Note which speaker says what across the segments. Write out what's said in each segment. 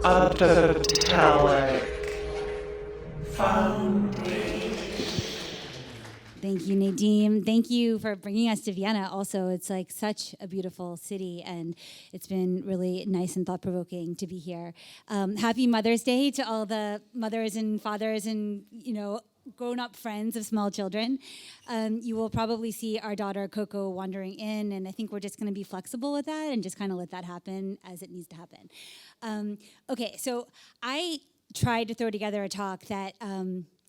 Speaker 1: Autotelic Foundation.
Speaker 2: Thank you, Nadim. Thank you for bringing us to Vienna. Also, it's like such a beautiful city, and it's been really nice and thought-provoking to be here. Happy Mother's Day to all the mothers and fathers and, grown-up friends of small children. You will probably see our daughter Coco wandering in, and I think we're just going to be flexible with that and just kind of let that happen as it needs to happen. Okay, so I tried to throw together a talk that,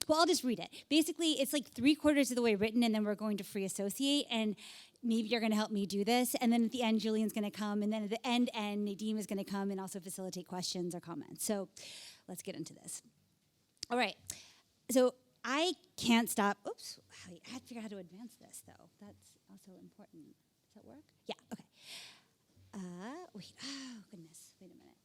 Speaker 2: I'll just read it. Basically, it's like 3/4 of the way written, and then we're going to free associate, and maybe you're going to help me do this, and then at the end, Julian's going to come, and then at the end, Nadim is going to come and also facilitate questions or comments. So let's get into this. All right, so I can't stop. Oops, I had to figure out how to advance this, though. That's also important. Does that work? Yeah, okay. Wait, oh, goodness. Wait a minute.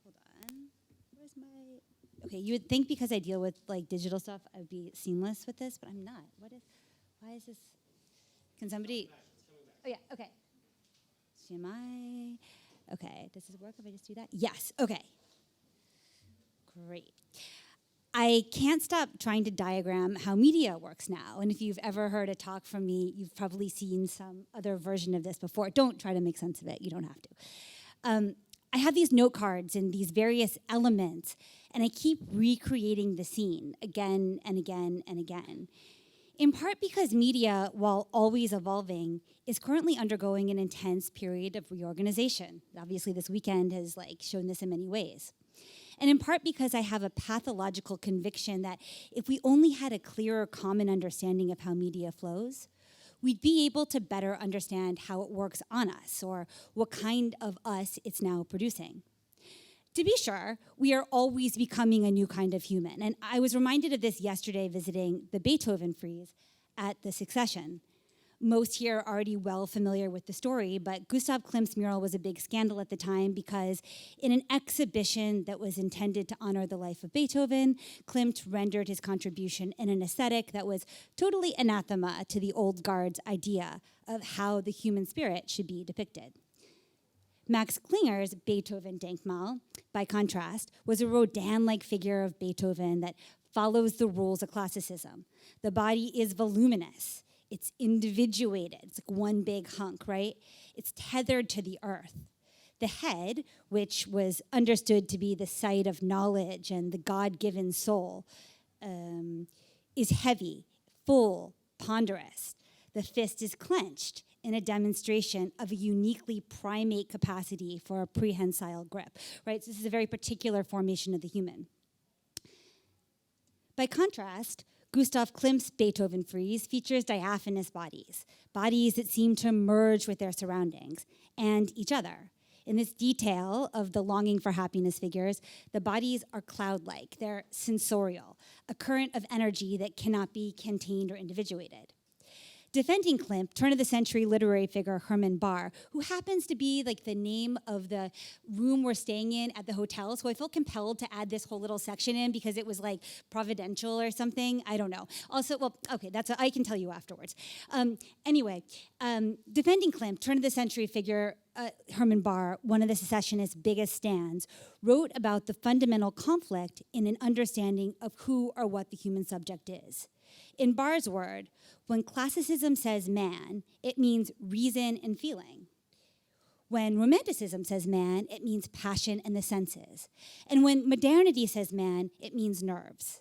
Speaker 2: Hold on. Where's my... Okay, you would think because I deal with, like, digital stuff, I'd be seamless with this, but I'm not. Why is this... Can somebody... Oh, yeah, okay. Okay, does this work if I just do that? Yes, okay. Great. I can't stop trying to diagram how media works now. And if you've ever heard a talk from me, you've probably seen some other version of this before. Don't try to make sense of it. You don't have to. I have these note cards and these various elements, and I keep recreating the scene again and again and again. In part because media, while always evolving, is currently undergoing an intense period of reorganization. Obviously, this weekend has shown this in many ways. And in part because I have a pathological conviction that if we only had a clearer common understanding of how media flows, we'd be able to better understand how it works on us or what kind of us it's now producing. To be sure, we are always becoming a new kind of human. And I was reminded of this yesterday visiting the Beethoven Freeze at the Succession. Most here are already well familiar with the story, but Gustav Klimt's mural was a big scandal at the time because in an exhibition that was intended to honor the life of Beethoven, Klimt rendered his contribution in an aesthetic that was totally anathema to the old guard's idea of how the human spirit should be depicted. Max Klinger's Beethoven Denkmal, by contrast, was a Rodin-like figure of Beethoven that follows the rules of classicism. The body is voluminous. It's individuated. It's like one big hunk, right? It's tethered to the earth. The head, which was understood to be the site of knowledge and the God-given soul, is heavy, full, ponderous. The fist is clenched in a demonstration of a uniquely primate capacity for a prehensile grip, right? So this is a very particular formation of the human. By contrast, Gustav Klimt's Beethoven Freeze features diaphanous bodies that seem to merge with their surroundings and each other. In this detail of the longing for happiness figures, the bodies are cloud-like, they're sensorial, a current of energy that cannot be contained or individuated. Defending Klimt, turn-of-the-century literary figure Herman Bahr, who happens to be the name of the room we're staying in at the hotel, so I felt compelled to add this whole little section in because it was providential or something. I don't know. Also, okay, I can tell you afterwards. Anyway, defending Klimt, turn-of-the-century figure Herman Bahr, one of the secessionists' biggest stands, wrote about the fundamental conflict in an understanding of who or what the human subject is. In Bahr's word, when classicism says man, it means reason and feeling. When romanticism says man, it means passion and the senses. And when modernity says man, it means nerves.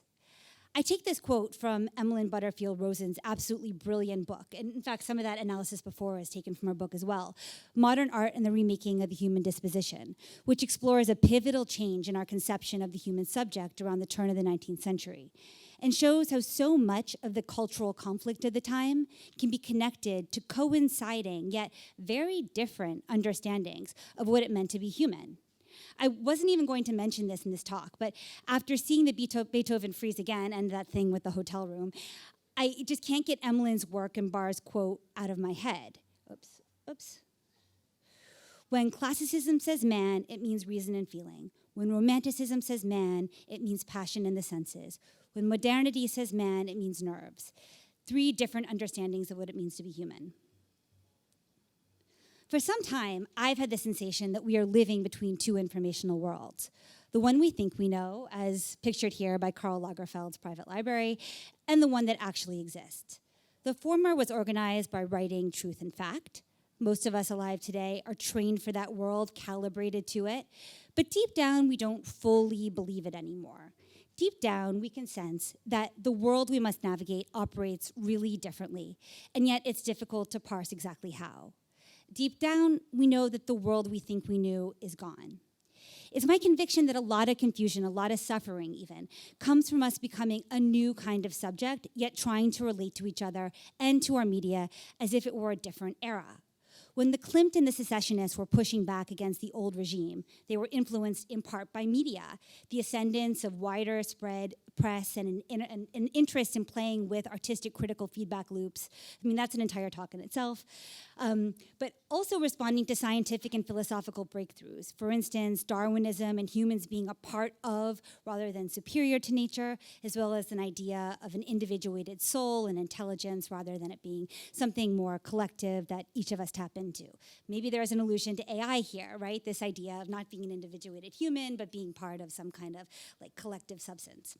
Speaker 2: I take this quote from Emmeline Butterfield Rosen's absolutely brilliant book. And in fact, some of that analysis before is taken from her book as well, Modern Art and the Remaking of the Human Disposition, which explores a pivotal change in our conception of the human subject around the turn of the 19th century, and shows how so much of the cultural conflict of the time can be connected to coinciding yet very different understandings of what it meant to be human. I wasn't even going to mention this in this talk, but after seeing the Beethoven Freeze again and that thing with the hotel room, I just can't get Emmeline's work and Bahr's quote out of my head. Oops. When classicism says man, it means reason and feeling. When romanticism says man, it means passion and the senses. When modernity says man, it means nerves. 3 different understandings of what it means to be human. For some time, I've had the sensation that we are living between two informational worlds. The one we think we know, as pictured here by Karl Lagerfeld's private library, and the one that actually exists. The former was organized by writing truth and fact. Most of us alive today are trained for that world, calibrated to it. But deep down, we don't fully believe it anymore. Deep down, we can sense that the world we must navigate operates really differently, and yet it's difficult to parse exactly how. Deep down, we know that the world we think we knew is gone. It's my conviction that a lot of confusion, a lot of suffering even, comes from us becoming a new kind of subject, yet trying to relate to each other and to our media as if it were a different era. When the Klimt and the secessionists were pushing back against the old regime, they were influenced in part by media, the ascendance of wider spread press and an interest in playing with artistic critical feedback loops. I mean, that's an entire talk in itself. But also responding to scientific and philosophical breakthroughs. For instance, Darwinism and humans being a part of rather than superior to nature, as well as an idea of an individuated soul and intelligence rather than it being something more collective that each of us tap into. Maybe there's an allusion to AI here, right? This idea of not being an individuated human, but being part of some kind of like collective substance.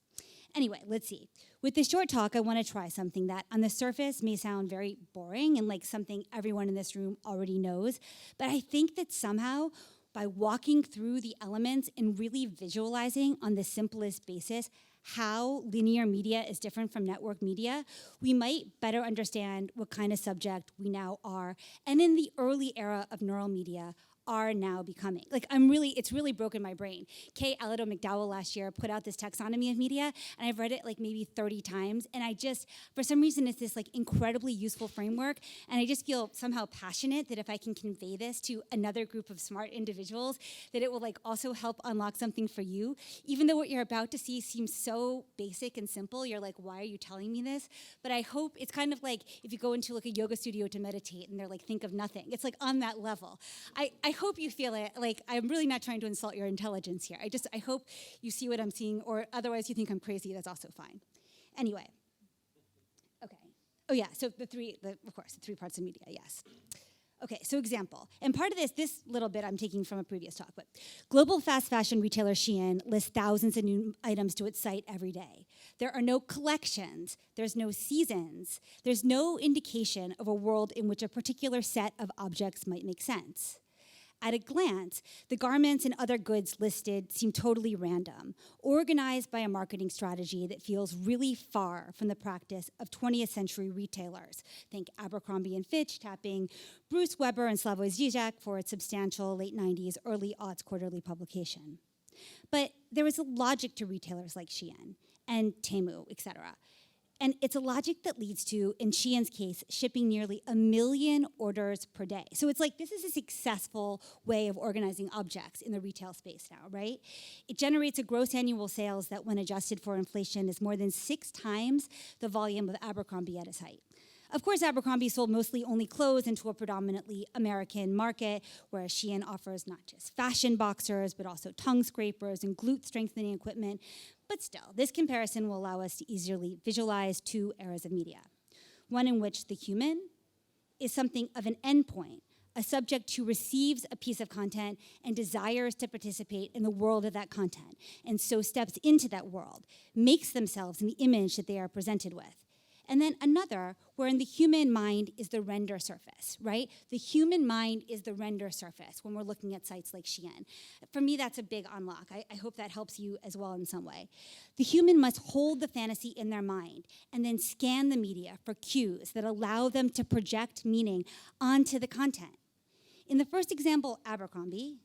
Speaker 2: Anyway, let's see. With this short talk, I want to try something that on the surface may sound very boring and like something everyone in this room already knows, but I think that somehow by walking through the elements and really visualizing on the simplest basis how linear media is different from network media, we might better understand what kind of subject we now are, and in the early era of neural media, are now becoming. Like it's really broken my brain. Kay Alado McDowell last year put out this taxonomy of media, and I've read it like maybe 30 times, and I just, for some reason, it's this like incredibly useful framework, and I just feel somehow passionate that if I can convey this to another group of smart individuals, that it will like also help unlock something for you. Even though what you're about to see seems so basic and simple, you're like, why are you telling me this? But I hope it's kind of like if you go into like a yoga studio to meditate and they're like, think of nothing. It's like on that level. I hope you feel it. Like, I'm really not trying to insult your intelligence here. I hope you see what I'm seeing, or otherwise you think I'm crazy, that's also fine. Anyway, okay. Oh yeah, so the three parts of media, yes. Okay, so example. And part of this little bit I'm taking from a previous talk, but global fast fashion retailer Shein lists thousands of new items to its site every day. There are no collections, there's no seasons, there's no indication of a world in which a particular set of objects might make sense. At a glance, the garments and other goods listed seem totally random, organized by a marketing strategy that feels really far from the practice of 20th century retailers. Think Abercrombie & Fitch tapping Bruce Weber and Slavoj Žižek for its substantial late 90s, early aughts quarterly publication. But there is a logic to retailers like Shein and Temu, etc. And it's a logic that leads to, in Shein's case, shipping nearly 1 million orders per day. So it's like this is a successful way of organizing objects in the retail space now, right? It generates a gross annual sales that, when adjusted for inflation, is more than 6 times the volume of Abercrombie at its height. Of course, Abercrombie sold mostly only clothes into a predominantly American market, whereas Shein offers not just fashion boxers, but also tongue scrapers and glute strengthening equipment. But still, this comparison will allow us to easily visualize 2 eras of media. One in which the human is something of an endpoint, a subject who receives a piece of content and desires to participate in the world of that content, and so steps into that world, makes themselves in the image that they are presented with. And then another, wherein the human mind is the render surface, right? The human mind is the render surface when we're looking at sites like Shein. For me, that's a big unlock. I hope that helps you as well in some way. The human must hold the fantasy in their mind and then scan the media for cues that allow them to project meaning onto the content. In the first example, Abercrombie,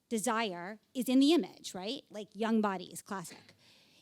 Speaker 2: desire is in the image, right? Like young bodies, classic.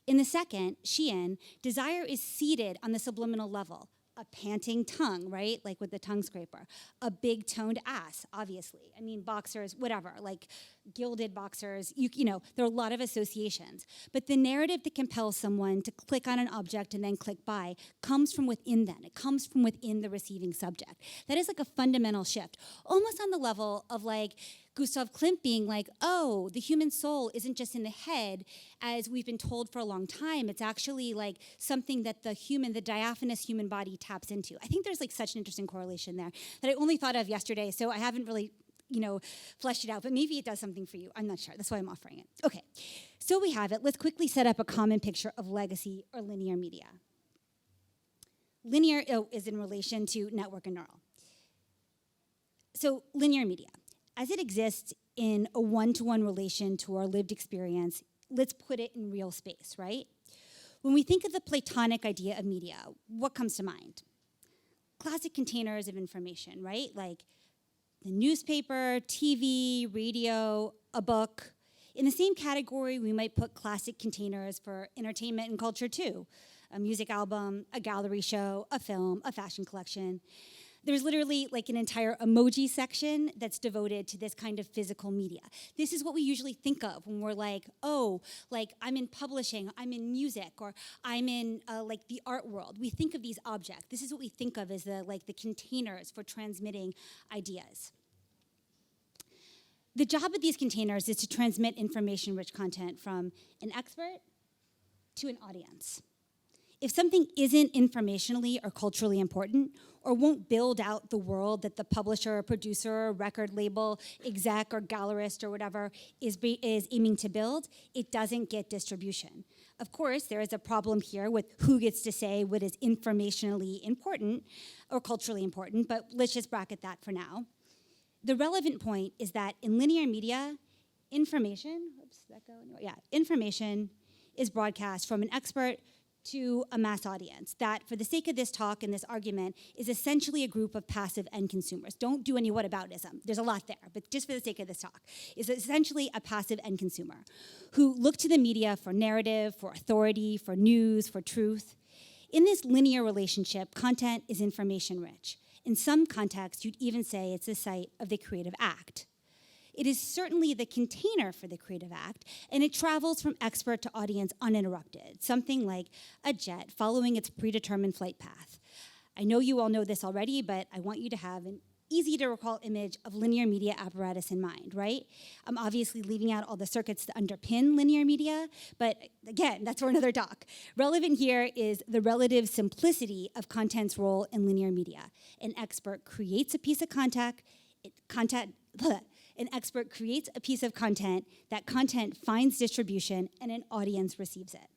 Speaker 2: In the second, Shein, desire is seated on the subliminal level. A panting tongue, right? Like with the tongue scraper. A big toned ass, obviously. I mean, boxers, whatever, like gilded boxers, you know, there are a lot of associations. But the narrative that compels someone to click on an object and then click buy comes from within them. It comes from within the receiving subject. That is like a fundamental shift, almost on the level of like Gustav Klimt being like, oh, the human soul isn't just in the head, as we've been told for a long time. It's actually like something that the diaphanous human body taps into. I think there's like such an interesting correlation there that I only thought of yesterday, so I haven't really fleshed it out, but maybe it does something for you. I'm not sure. That's why I'm offering it. Okay, so we have it. Let's quickly set up a common picture of legacy or linear media. Linear is in relation to network and neural. So linear media, as it exists in a one-to-one relation to our lived experience, let's put it in real space, right? When we think of the Platonic idea of media, what comes to mind? Classic containers of information, right? Like the newspaper, TV, radio, a book. In the same category, we might put classic containers for entertainment and culture too. A music album, a gallery show, a film, a fashion collection. There's literally like an entire emoji section that's devoted to this kind of physical media. This is what we usually think of when we're like, oh, like I'm in publishing, I'm in music, or I'm in like the art world. We think of these objects. This is what we think of as the containers for transmitting ideas. The job of these containers is to transmit information-rich content from an expert to an audience. If something isn't informationally or culturally important, or won't build out the world that the publisher, producer, record label, exec, or gallerist, or whatever is aiming to build, it doesn't get distribution. Of course, there is a problem here with who gets to say what is informationally important or culturally important, but let's just bracket that for now. The relevant point is that in linear media, information is broadcast from an expert to a mass audience that, for the sake of this talk and this argument, is essentially a group of passive end consumers. Don't do any whataboutism. There's a lot there, but just for the sake of this talk, is essentially a passive end consumer who look to the media for narrative, for authority, for news, for truth. In this linear relationship, content is information rich. In some contexts, you'd even say it's the site of the creative act. It is certainly the container for the creative act, and it travels from expert to audience uninterrupted, something like a jet following its predetermined flight path. I know you all know this already, but I want you to have an easy-to-recall image of linear media apparatus in mind, right? I'm obviously leaving out all the circuits that underpin linear media, but again, that's for another talk. Relevant here is the relative simplicity of content's role in linear media. An expert creates a piece of An expert creates a piece of content, that content finds distribution, and an audience receives it.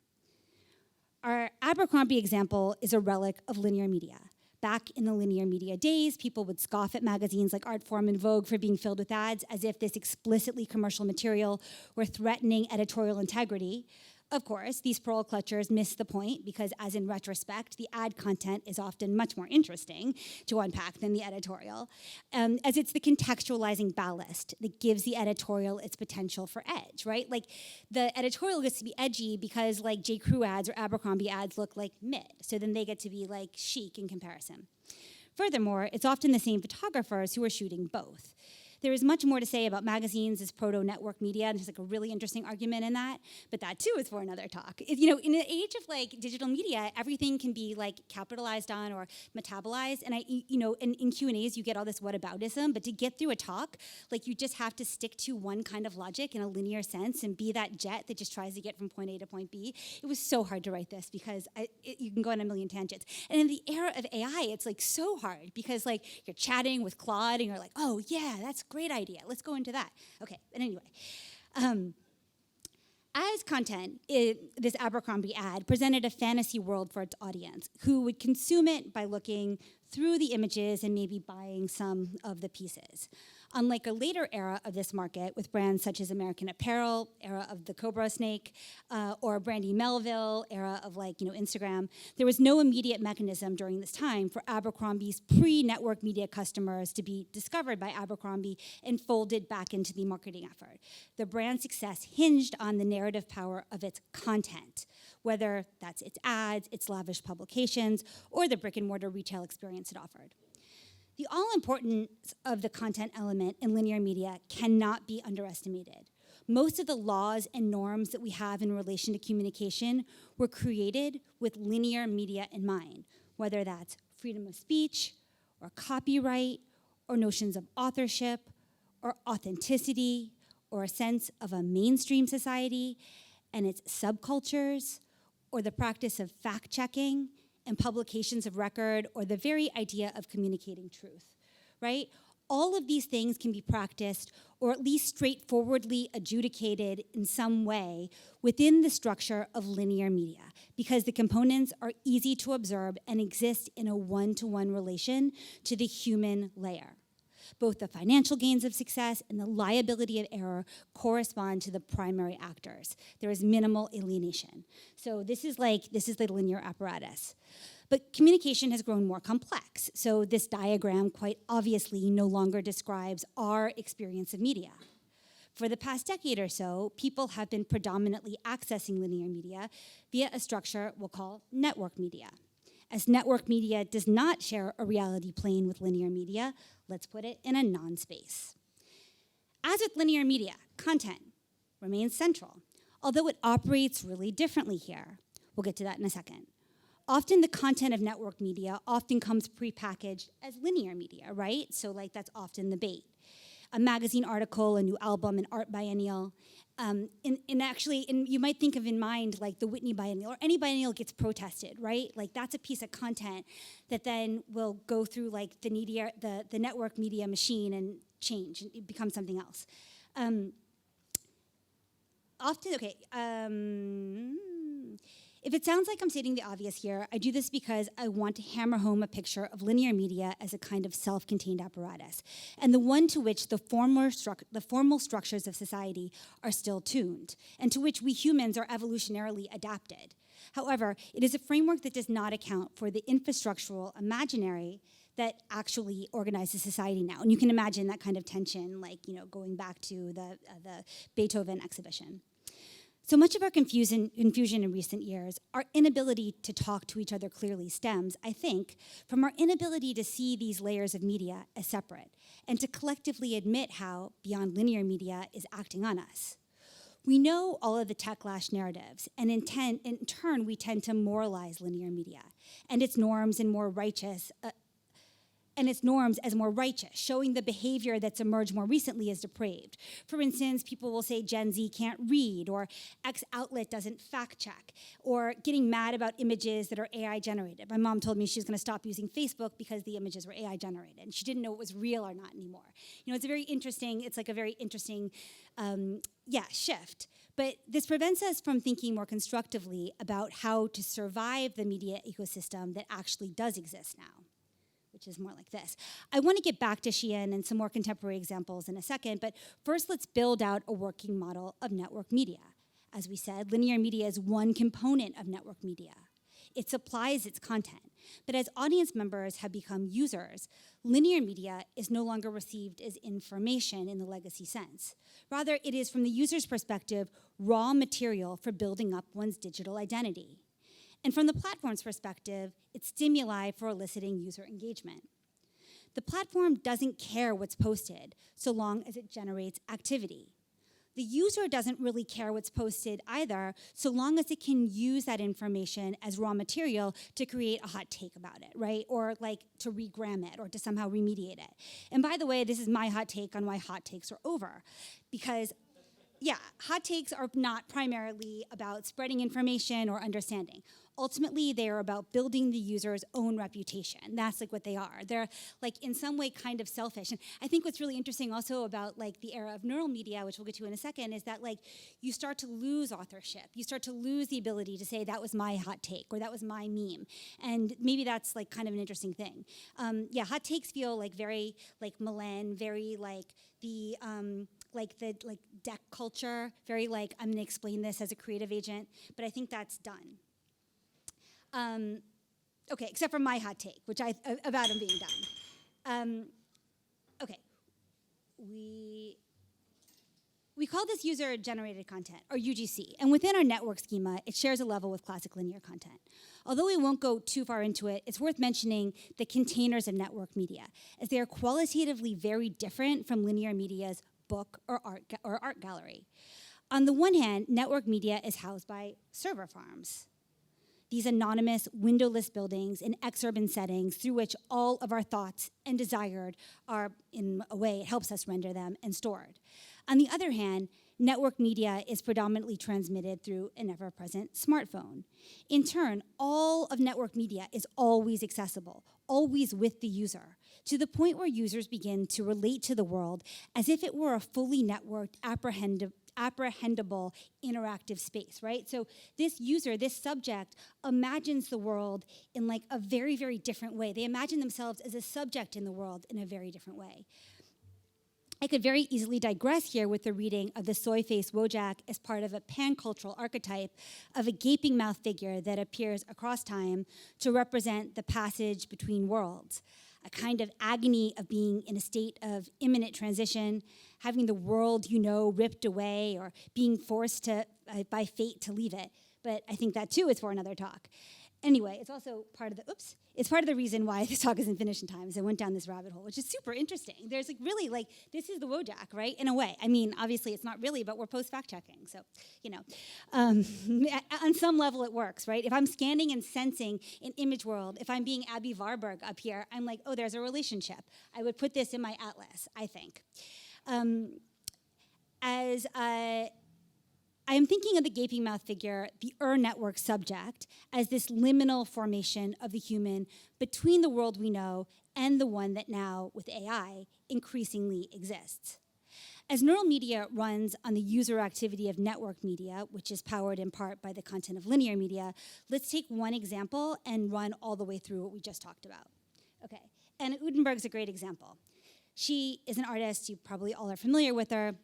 Speaker 2: Our Abercrombie example is a relic of linear media. Back in the linear media days, people would scoff at magazines like Artforum and Vogue for being filled with ads, as if this explicitly commercial material were threatening editorial integrity. Of course, these pearl clutchers miss the point because, as in retrospect, the ad content is often much more interesting to unpack than the editorial, as it's the contextualizing ballast that gives the editorial its potential for edge, right? Like, the editorial gets to be edgy because, like, J. Crew ads or Abercrombie ads look like mid, so then they get to be, like, chic in comparison. Furthermore, it's often the same photographers who are shooting both. There is much more to say about magazines as proto-network media, and there's like a really interesting argument in that, but that too is for another talk. In an age of like digital media, everything can be like capitalized on or metabolized, and in Q&As you get all this whataboutism, but to get through a talk, like you just have to stick to one kind of logic in a linear sense and be that jet that just tries to get from point A to point B. It was so hard to write this because you can go on a million tangents. And in the era of AI, it's like so hard because like you're chatting with Claude and you're like, oh yeah, that's great idea. Let's go into that. Okay, but anyway. As content, this Abercrombie ad presented a fantasy world for its audience who would consume it by looking through the images and maybe buying some of the pieces. Unlike a later era of this market with brands such as American Apparel, era of the Cobra Snake, or Brandy Melville, era of Instagram, there was no immediate mechanism during this time for Abercrombie's pre-network media customers to be discovered by Abercrombie and folded back into the marketing effort. The brand's success hinged on the narrative power of its content, whether that's its ads, its lavish publications, or the brick-and-mortar retail experience it offered. The all-importance of the content element in linear media cannot be underestimated. Most of the laws and norms that we have in relation to communication were created with linear media in mind, whether that's freedom of speech, or copyright, or notions of authorship, or authenticity, or a sense of a mainstream society and its subcultures, or the practice of fact-checking and publications of record, or the very idea of communicating truth, right? all of these things can be practiced or at least straightforwardly adjudicated in some way within the structure of linear media, because the components are easy to observe and exist in a one-to-one relation to the human layer. Both the financial gains of success and the liability of error correspond to the primary actors. There is minimal alienation. So this is the linear apparatus. But communication has grown more complex. So this diagram quite obviously no longer describes our experience of media. For the past decade or so, people have been predominantly accessing linear media via a structure we'll call network media. As network media does not share a reality plane with linear media, let's put it in a non-space. As with linear media, content remains central, although it operates really differently here. We'll get to that in a second. Often the content of network media often comes prepackaged as linear media, right? So that's often the bait. A magazine article, a new album, an art biennial. You might think of in mind the Whitney biennial, or any biennial gets protested, right? That's a piece of content that then will go through the network media machine and change, and it becomes something else. If it sounds like I'm stating the obvious here, I do this because I want to hammer home a picture of linear media as a kind of self-contained apparatus, and the one to which the formal structures of society are still tuned, and to which we humans are evolutionarily adapted. However, it is a framework that does not account for the infrastructural imaginary that actually organizes society now. And you can imagine that kind of tension, going back to the Beethoven exhibition. So much of our confusion in recent years, our inability to talk to each other clearly stems, I think, from our inability to see these layers of media as separate and to collectively admit how beyond linear media is acting on us. We know all of the techlash narratives, and in turn, we tend to moralize linear media and its norms as more righteous, showing the behavior that's emerged more recently as depraved. For instance, people will say Gen Z can't read, or X outlet doesn't fact check, or getting mad about images that are AI generated. My mom told me she was going to stop using Facebook because the images were AI generated, and she didn't know it was real or not anymore. It's a very interesting shift. But this prevents us from thinking more constructively about how to survive the media ecosystem that actually does exist now, which is more like this. I want to get back to Shien and some more contemporary examples in a second, but first let's build out a working model of network media. As we said, linear media is one component of network media. It supplies its content. But as audience members have become users, linear media is no longer received as information in the legacy sense. Rather, it is, from the user's perspective, raw material for building up one's digital identity. And from the platform's perspective, it's stimuli for eliciting user engagement. The platform doesn't care what's posted so long as it generates activity. The user doesn't really care what's posted either, so long as it can use that information as raw material to create a hot take about it, right? Or to regram it or to somehow remediate it. And by the way, this is my hot take on why hot takes are over. Because hot takes are not primarily about spreading information or understanding. Ultimately, they are about building the user's own reputation. That's what they are. They're in some way kind of selfish. And I think what's really interesting also about the era of neural media, which we'll get to in a second, is that you start to lose authorship. You start to lose the ability to say that was my hot take or that was my meme. And maybe that's kind of an interesting thing. Hot takes feel very Milan, very the deck culture, very I'm gonna explain this as a creative agent, but I think that's done. Okay, except for my hot take, which about him being done. Okay, we call this user-generated content, or UGC, and within our network schema, it shares a level with classic linear content. Although we won't go too far into it, it's worth mentioning the containers of network media, as they are qualitatively very different from linear media's book or art gallery. On the one hand, network media is housed by server farms, these anonymous, windowless buildings in exurban settings through which all of our thoughts and desired are, in a way, it helps us render them and stored. On the other hand, network media is predominantly transmitted through an ever-present smartphone. In turn, all of network media is always accessible, always with the user, to the point where users begin to relate to the world as if it were a fully networked, apprehendable, interactive space, right? So this user, this subject, imagines the world in like a very, very different way. They imagine themselves as a subject in the world in a very different way. I could very easily digress here with the reading of the soy-faced Wojak as part of a pan-cultural archetype of a gaping mouth figure that appears across time to represent the passage between worlds, a kind of agony of being in a state of imminent transition, having the world you know ripped away, or being forced to, by fate to leave it. But I think that too is for another talk. Anyway, it's also part of the, it's part of the reason why this talk isn't finished in time, is I went down this rabbit hole, which is super interesting. There's like really like, this is the Wojak, right? In a way. I mean, obviously it's not really, but we're post-fact checking. So, you know, on some level it works, right? If I'm scanning and sensing an image world, if I'm being Abby Warburg up here, I'm like, oh, there's a relationship. I would put this in my atlas, I think. I am thinking of the gaping mouth figure, the network subject, as this liminal formation of the human between the world we know and the one that now, with AI, increasingly exists. As neural media runs on the user activity of network media, which is powered in part by the content of linear media, let's take one example and run all the way through what we just talked about. Okay, and Utenberg's a great example. She is an artist, you probably all are familiar with her.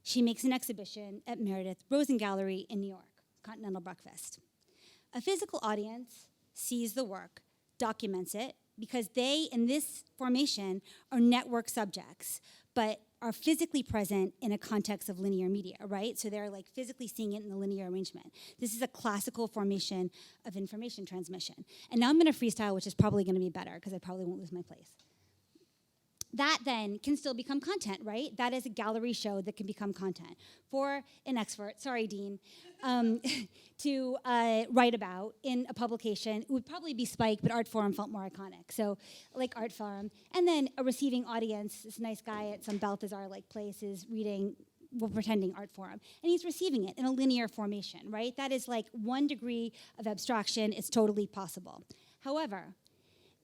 Speaker 2: She makes an exhibition at Meredith Rosen Gallery in New York, Continental Breakfast. A physical audience sees the work, documents it, because they, in this formation, are network subjects, but are physically present in a context of linear media, right? So they're like physically seeing it in the linear arrangement. This is a classical formation of information transmission. And now I'm gonna freestyle, which is probably gonna be better, because I probably won't lose my place. That then can still become content, right? That is a gallery show that can become content for an expert, sorry, Dean, to write about in a publication. It would probably be Spike, but Art Forum felt more iconic. So like Art Forum. And then a receiving audience, this nice guy at some Balthazar-like place is reading, well, pretending Art Forum. And he's receiving it in a linear formation, right? That is like 1 degree of abstraction. It's totally possible. However,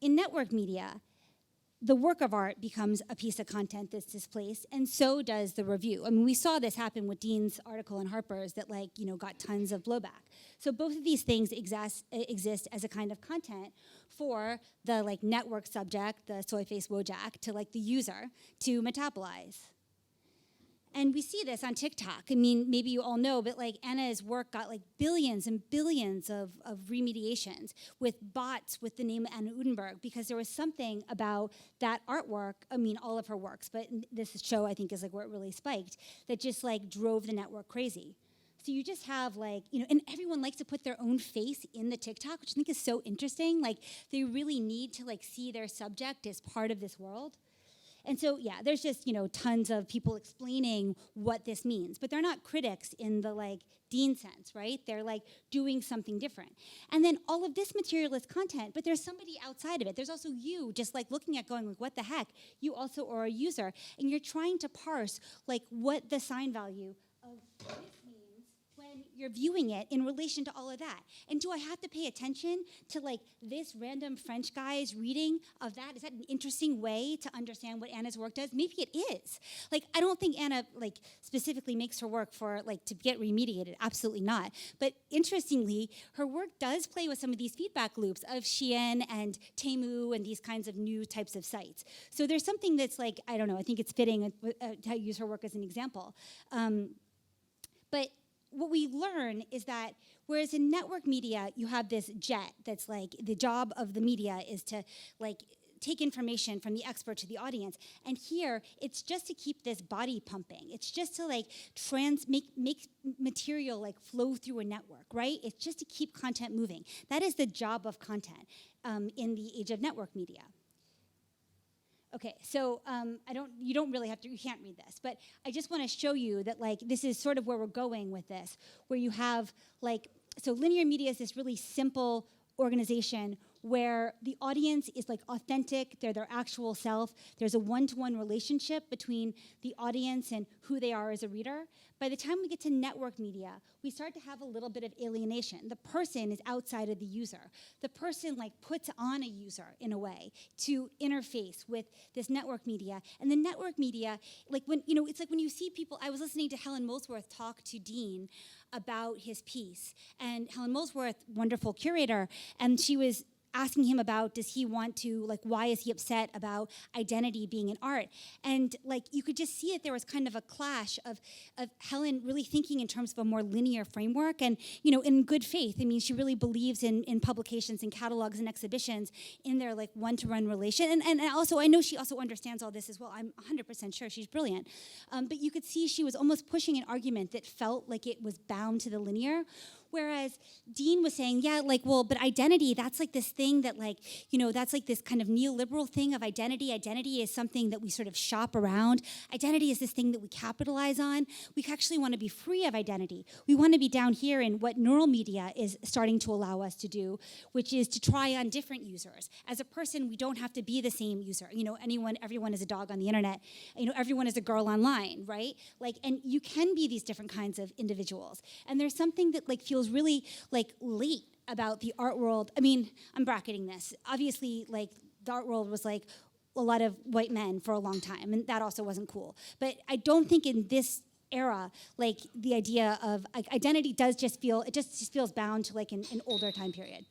Speaker 2: in network media, the work of art becomes a piece of content that's displaced, and so does the review. I mean, we saw this happen with Dean's article in Harper's that, like, you know, got tons of blowback. So both of these things exist as a kind of content for the, like, network subject, the soy-faced Wojak, to, like, the user to metabolize. And we see this on TikTok. I mean, maybe you all know, but like Anna's work got like billions and billions of remediations with bots with the name Anna Utenberg, because there was something about that artwork, I mean, all of her works, but this show I think is like where it really spiked, that just like drove the network crazy. So you just have like, you know, and everyone likes to put their own face in the TikTok, which I think is so interesting. Like they really need to like see their subject as part of this world. And so, yeah, there's just, you know, tons of people explaining what this means, but they're not critics in the, like, Dean sense, right? They're, like, doing something different. And then all of this material is content, but there's somebody outside of it. There's also you just, like, looking at going, like, what the heck? You also are a user, and you're trying to parse, like, what the sign value of this means when you're viewing it in relation to all of that. And do I have to pay attention to like this random French guy's reading of that? Is that an interesting way to understand what Anna's work does? Maybe it is. Like, I don't think Anna like specifically makes her work for like to get remediated, absolutely not. But interestingly, her work does play with some of these feedback loops of Shien and Temu and these kinds of new types of sites. So there's something that's like, I don't know, I think it's fitting to use her work as an example. But what we learn is that whereas in network media, you have this jet that's like, the job of the media is to like take information from the expert to the audience. And here, it's just to keep this body pumping. It's just to like make material like flow through a network, right? It's just to keep content moving. That is the job of content in the age of network media. Okay, so you don't really have to, you can't read this, but I just want to show you that like this is sort of where we're going with this, where you have like, so linear media is this really simple organization where the audience is like authentic, they're their actual self. There's a one-to-one relationship between the audience and who they are as a reader. By the time we get to network media, we start to have a little bit of alienation. The person is outside of the user. The person like puts on a user in a way to interface with this network media. And the network media, like when, you know, it's like when you see people, I was listening to Helen Molesworth talk to Dean about his piece. And Helen Molesworth, wonderful curator, and she was asking him about, does he want to, like, why is he upset about identity being in art? And like, you could just see that there was kind of a clash of Helen really thinking in terms of a more linear framework and, you know, in good faith. I mean, she really believes in publications and catalogs and exhibitions in their like one-to-one relation. And also, I know she also understands all this as well. I'm 100% sure she's brilliant. But you could see she was almost pushing an argument that felt like it was bound to the linear. Whereas Dean was saying, yeah, like, well, but identity, that's like this thing that like, you know, that's like this kind of neoliberal thing of identity. Identity is something that we sort of shop around. Identity is this thing that we capitalize on. We actually want to be free of identity. We want to be down here in what neural media is starting to allow us to do, which is to try on different users. As a person, we don't have to be the same user. You know, everyone is a dog on the internet. You know, everyone is a girl online, right? Like, and you can be these different kinds of individuals. And there's something that like feels really like late about the art world. I mean, I'm bracketing this. Obviously, like the art world was like a lot of white men for a long time, and that also wasn't cool. But I don't think in this era, like the idea of like, identity does just feel, it just feels bound to like an older time period.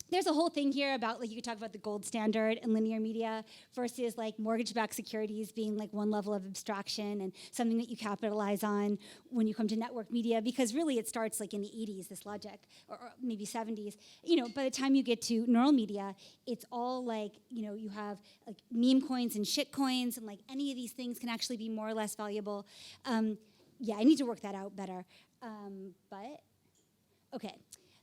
Speaker 2: There's a whole thing here about, like, you could talk about the gold standard in linear media versus like mortgage-backed securities being like one level of abstraction and something that you capitalize on when you come to network media, because really it starts like in the 80s, this logic, or maybe 70s. You know, by the time you get to neural media, it's all like, you know, you have like meme coins and shit coins, and like any of these things can actually be more or less valuable. Yeah, I need to work that out better. But, okay.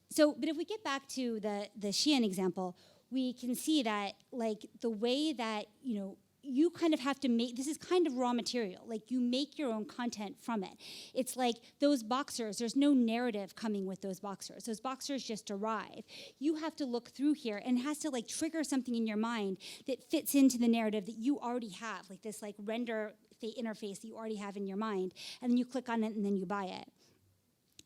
Speaker 2: So, but if we get back to the Shien example, we can see that like the way that, you know, you kind of have to make, this is kind of raw material, like you make your own content from it. It's like those boxers, there's no narrative coming with those boxers. Those boxers just arrive. You have to look through here, and it has to like trigger something in your mind that fits into the narrative that you already have, like this like render interface that you already have in your mind, and then you click on it and then you buy it.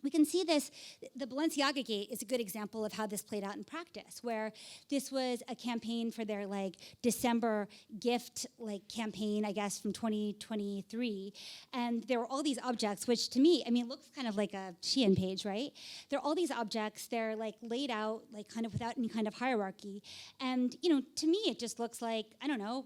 Speaker 2: We can see this, the Balenciaga gate is a good example of how this played out in practice, where this was a campaign for their like December gift like campaign, I guess, from 2023. And there were all these objects, which to me, I mean, looks kind of like a Shein page, right? There are all these objects, they're like laid out like kind of without any kind of hierarchy. And, you know, to me, it just looks like, I don't know,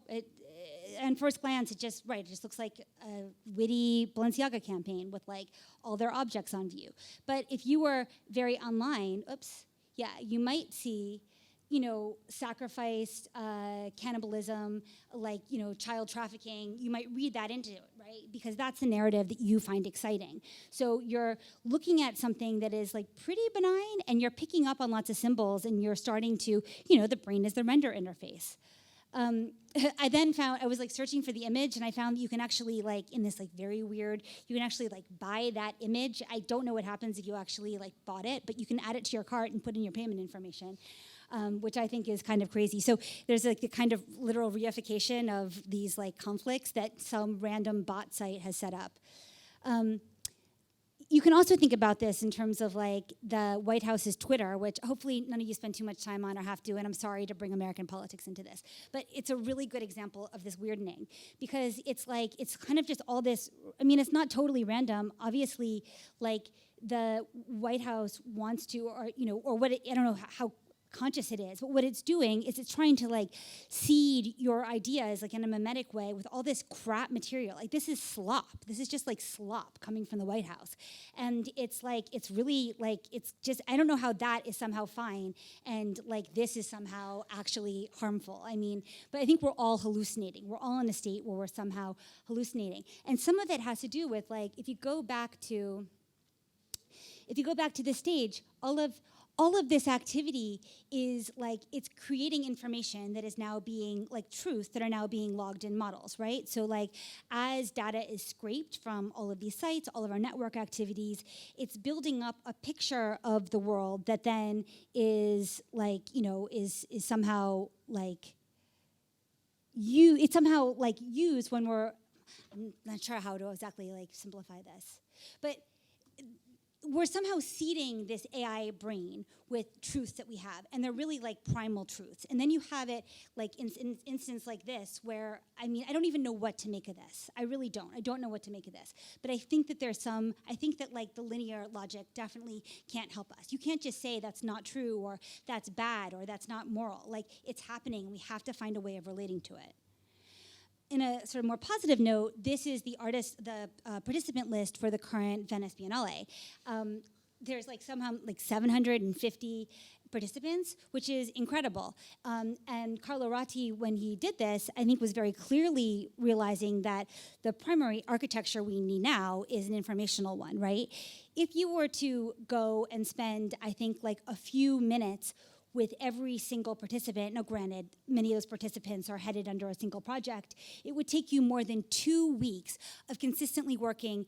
Speaker 2: and first glance, it just looks like a witty Balenciaga campaign with like all their objects on view. But if you were very online, you might see, you know, sacrifice, cannibalism, like, you know, child trafficking. You might read that into it, right? Because that's the narrative that you find exciting. So you're looking at something that is like pretty benign, and you're picking up on lots of symbols, and you're starting to, you know, the brain is the render interface. I then found, I was like searching for the image, and I found that you can actually like, in this like very weird, you can actually like buy that image. I don't know what happens if you actually like bought it, but you can add it to your cart and put in your payment information, which I think is kind of crazy. So there's like the kind of literal reification of these like conflicts that some random bot site has set up. You can also think about this in terms of like the White House's Twitter, which hopefully none of you spend too much time on or have to, and I'm sorry to bring American politics into this, but it's a really good example of this weirding, because it's like, it's kind of just all this, I mean, it's not totally random. Obviously, like the White House wants to, or, you know, or what, I don't know how conscious it is, but what it's doing is it's trying to like seed your ideas like in a mimetic way with all this crap material. Like this is slop. This is just like slop coming from the White House. And it's like, it's really like, it's just, I don't know how that is somehow fine and like this is somehow actually harmful. I mean, but I think we're all hallucinating. We're all in a state where we're somehow hallucinating. And some of it has to do with like, if you go back to the stage, all of this activity is like, it's creating information that is now being, like truths that are now being logged in models, right? So like, as data is scraped from all of these sites, all of our network activities, it's building up a picture of the world that then is like, is somehow like, it's somehow like used when I'm not sure how to exactly like simplify this, but we're somehow seeding this AI brain with truths that we have, and they're really like primal truths. And then you have it like in instance like this, where, I don't even know what to make of this. I really don't. I don't know what to make of this. But I think that I think that like the linear logic definitely can't help us. You can't just say that's not true, or that's bad, or that's not moral. Like, it's happening, and we have to find a way of relating to it. In a sort of more positive note, this is the participant list for the current Venice Biennale. There's like somehow like 750 participants, which is incredible. And Carlo Ratti, when he did this, I think was very clearly realizing that the primary architecture we need now is an informational one, right? If you were to go and spend, I think, like a few minutes with every single participant, now granted, many of those participants are headed under a single project, it would take you more than 2 weeks of consistently working,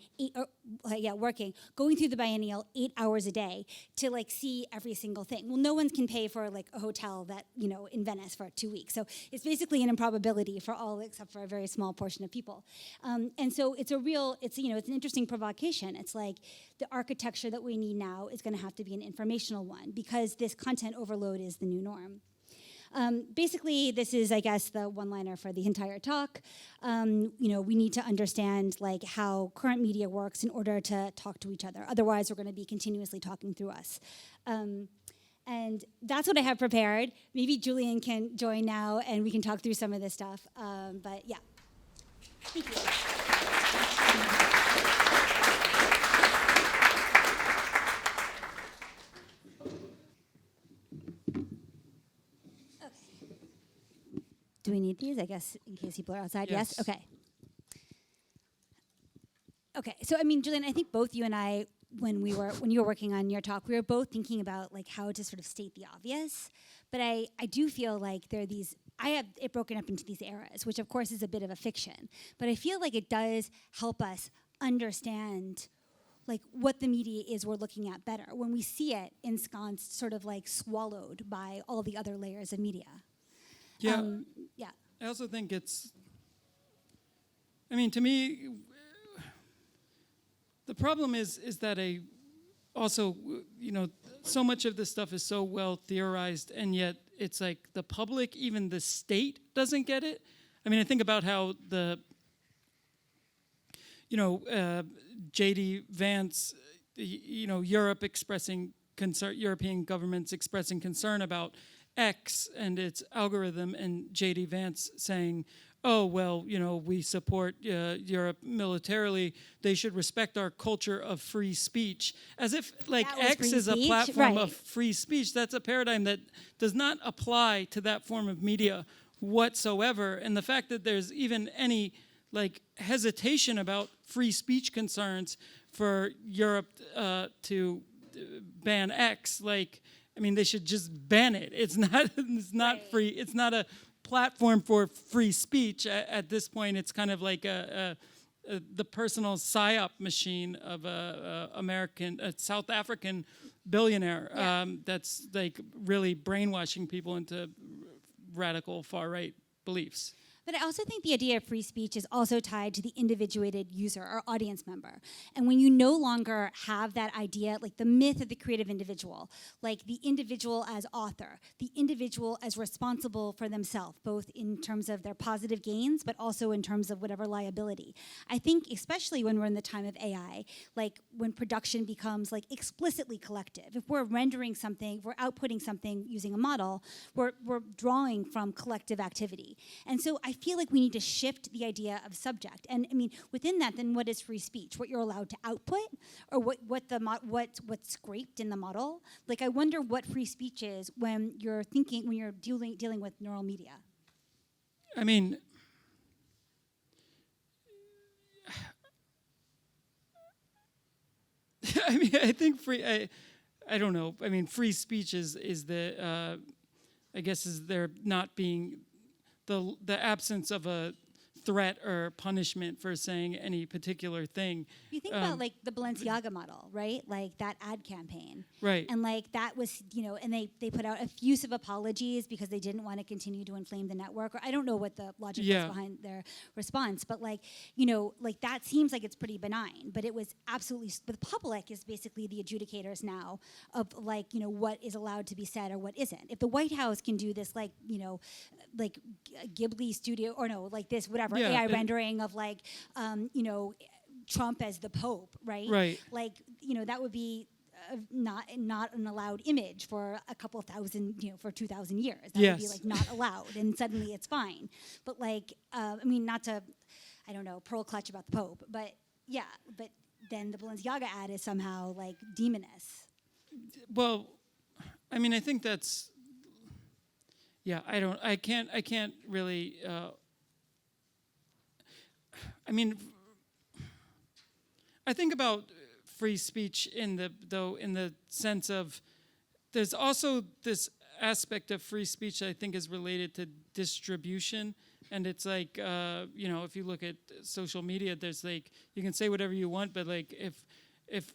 Speaker 2: going through the biennial 8 hours a day to like see every single thing. Well, no one can pay for like a hotel that, in Venice for 2 weeks. So it's basically an improbability for all except for a very small portion of people. And so it's an interesting provocation. It's like the architecture that we need now is gonna have to be an informational one, because this content overload is the new norm. Basically, this is, I guess, the one-liner for the entire talk. We need to understand like how current media works in order to talk to each other. Otherwise, we're going to be continuously talking through us. And that's what I have prepared. Maybe Julian can join now, and we can talk through some of this stuff. But yeah, thank you. Do we need these? I guess in case people are outside. Yes? Okay. Okay. So Julian, I think both you and I, when you were working on your talk, we were both thinking about like how to sort of state the obvious. But I do feel like there are these. I have it broken up into these eras, which of course is a bit of a fiction. But I feel like it does help us understand like what the media is we're looking at better when we see it ensconced, sort of like swallowed by all the other layers of media.
Speaker 1: Yeah.
Speaker 2: Yeah.
Speaker 1: I also think it's, to me, the problem is that so much of this stuff is so well theorized, and yet it's like the public, even the state, doesn't get it. I think about how J.D. Vance, Europe expressing concern, European governments expressing concern about X and its algorithm, and J.D. Vance saying, oh, well, we support Europe militarily. They should respect our culture of free speech. As if, like, X is a platform of free speech. That's a paradigm that does not apply to that form of media whatsoever. And the fact that there's even any, like, hesitation about free speech concerns for Europe to ban X, like, they should just ban it. It's not free. It's not a platform for free speech. At this point, it's kind of like the personal psyop machine of a South African billionaire that's like really brainwashing people into radical far-right beliefs.
Speaker 2: But I also think the idea of free speech is also tied to the individuated user or audience member. And when you no longer have that idea, like the myth of the creative individual, like the individual as author, the individual as responsible for themselves, both in terms of their positive gains, but also in terms of whatever liability. I think especially when we're in the time of AI, like when production becomes like explicitly collective, if we're rendering something, if we're outputting something using a model, we're drawing from collective activity. And so I feel like we need to shift the idea of subject. And within that, then what is free speech? What you're allowed to output, or what's scraped in the model? Like, I wonder what free speech is when you're dealing with neural media.
Speaker 1: I think free. I don't know. I mean, free speech is the I guess is there not being the absence of a threat or punishment for saying any particular thing.
Speaker 2: You think about like the Balenciaga model, right? Like that ad campaign.
Speaker 1: Right.
Speaker 2: And like that was, and they put out effusive apologies because they didn't want to continue to inflame the network. Or I don't know what the logic was behind their response, but like, like that seems like it's pretty benign, but it was absolutely, the public is basically the adjudicators now of like, what is allowed to be said or what isn't. If the White House can do this like, like Ghibli studio, or no, like this, whatever, AI rendering of like, Trump as the Pope, right?
Speaker 1: Right.
Speaker 2: Like, that would be not an allowed image for a couple of thousand, for 2,000 years. That would be like not allowed, and suddenly it's fine. But like, I mean, not to, I don't know, pearl clutch about the Pope, but yeah, but then the Balenciaga ad is somehow like demoness.
Speaker 1: Well, I mean, I think that's, I can't really, I mean, I think about free speech in the sense of there's also this aspect of free speech that I think is related to distribution, and it's like if you look at social media, there's like you can say whatever you want, but like if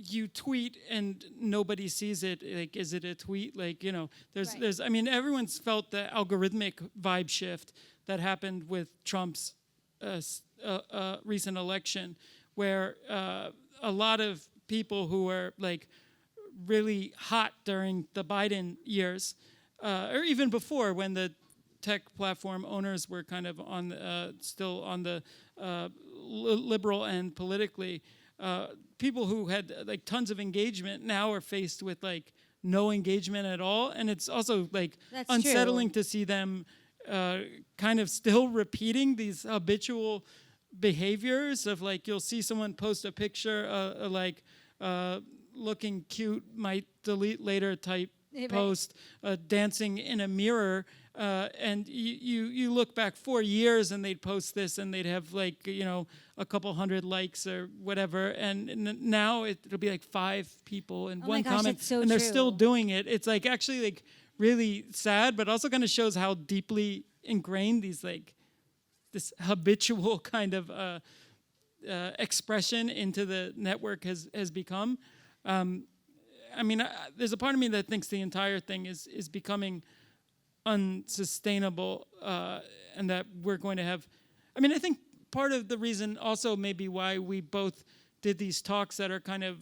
Speaker 1: you tweet and nobody sees it, like, is it a tweet? Like, there's I mean, everyone's felt the algorithmic vibe shift that happened with Trump's recent election, where a lot of people who were like really hot during the Biden years, or even before, when the tech platform owners were kind of on still on the liberal end politically, people who had like tons of engagement now are faced with like no engagement at all, and it's also like
Speaker 2: That's
Speaker 1: unsettling
Speaker 2: true.
Speaker 1: to see them kind of still repeating these habitual behaviors of like you'll see someone post a picture like looking cute, might delete later type post, dancing in a mirror, and you look back 4 years and they'd post this and they'd have like a couple hundred likes or whatever, and now it'll be like 5 people and one comment,
Speaker 2: so
Speaker 1: and they're
Speaker 2: true.
Speaker 1: still doing it. It's like actually like really sad, but also kind of shows how deeply ingrained these like this habitual kind of expression into the network has become. I mean, there's a part of me that thinks the entire thing is becoming unsustainable, and that we're going to have. I mean, I think part of the reason also maybe why we both did these talks that are kind of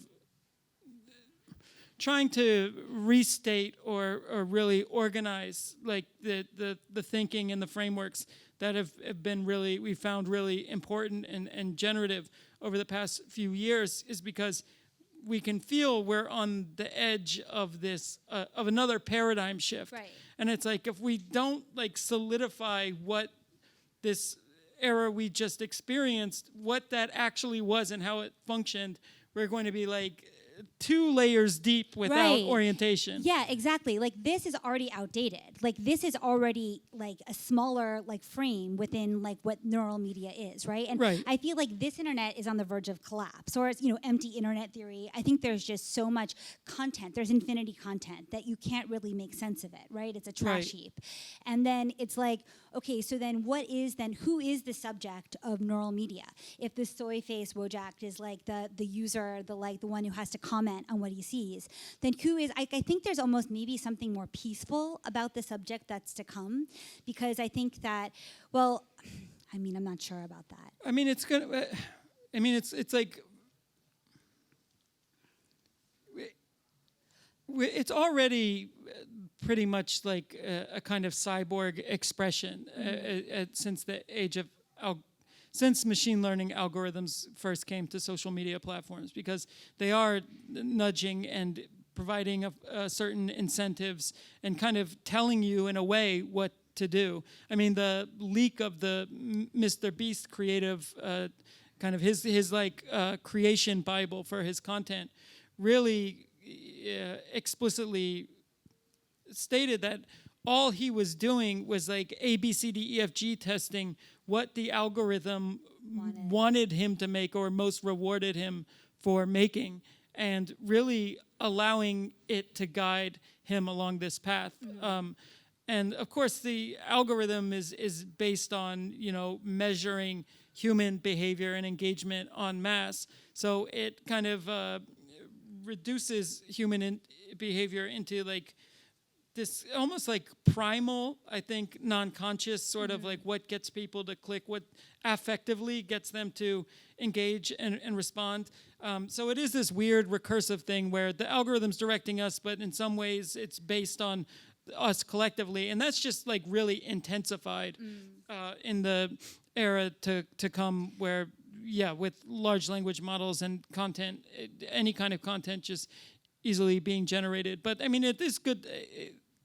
Speaker 1: trying to restate or really organize like the thinking and the frameworks that have been really, we found really important and generative over the past few years, is because we can feel we're on the edge of this, of another paradigm shift.
Speaker 2: Right.
Speaker 1: And it's like, if we don't like solidify what this era we just experienced, what that actually was and how it functioned, we're going to be like 2 layers deep without orientation.
Speaker 2: Yeah, exactly. Like this is already outdated. Like this is already like a smaller like frame within like what neural media is, right? And I feel like this internet is on the verge of collapse, or it's, empty internet theory. I think there's just so much content. There's infinity content that you can't really make sense of it, right? It's a trash heap. And then it's like, okay, so then who is the subject of neural media? If the soy face Wojak is like the user, the one who has to comment on what he sees, then who is, I think there's almost maybe something more peaceful about the subject that's to come, because I think that, well, I mean, I'm not sure about that.
Speaker 1: I mean, it's gonna, I mean, it's like, it's already pretty much like a kind of cyborg expression since the age of since machine learning algorithms first came to social media platforms, because they are nudging and providing certain incentives and kind of telling you in a way what to do. I mean, the leak of the Mr. Beast creative, kind of his like creation Bible for his content, really explicitly stated that all he was doing was like A, B, C, D, E, F, G testing what the algorithm wanted him to make or most rewarded him for making, and really allowing it to guide him along this path. And of course, the algorithm is based on, you know, measuring human behavior and engagement en masse. So it kind of reduces human behavior into like this almost like primal, I think, non-conscious sort of like what gets people to click, what affectively gets them to engage and respond. So it is this weird recursive thing where the algorithm's directing us, but in some ways it's based on us collectively, and that's just like really intensified in the era to come, where with large language models and content, any kind of content just easily being generated. But I mean, it is good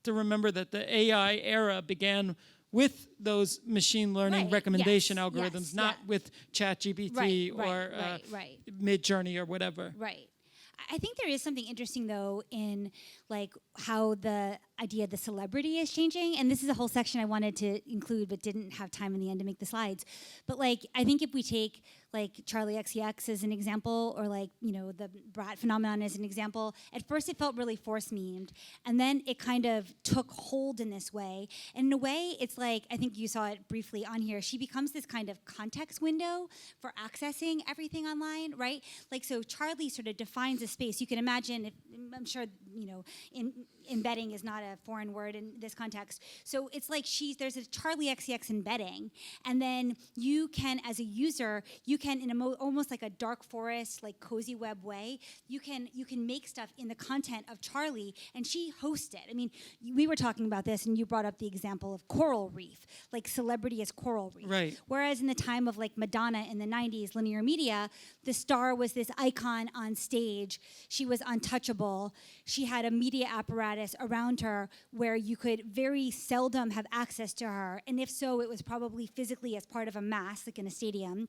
Speaker 1: to remember that the AI era began with those machine learning recommendation algorithms, not with ChatGPT or Midjourney or whatever.
Speaker 2: Right. I think there is something interesting, though, in like how the idea of the celebrity is changing. And this is a whole section I wanted to include, but didn't have time in the end to make the slides. But like, I think if we take like Charlie XCX as an example, or like, you know, the Brat phenomenon as an example, at first it felt really force memed, and then it kind of took hold in this way. And in a way, it's like, I think you saw it briefly on here, she becomes this kind of context window for accessing everything online, right? Like, so Charlie sort of defines a space. You can imagine, I'm sure, you know, embedding is not a foreign word in this context. So it's like there's a Charlie XCX embedding, and then you can, as a user, you can, in almost like a dark forest, like cozy web way, you can make stuff in the content of Charlie, and she hosts it. I mean, we were talking about this, and you brought up the example of coral reef, like celebrity as coral reef.
Speaker 1: Right.
Speaker 2: Whereas in the time of like Madonna in the 90s, linear media, the star was this icon on stage. She was untouchable. She had a media apparatus around her where you could very seldom have access to her. And if so, it was probably physically as part of a mass, like in a stadium,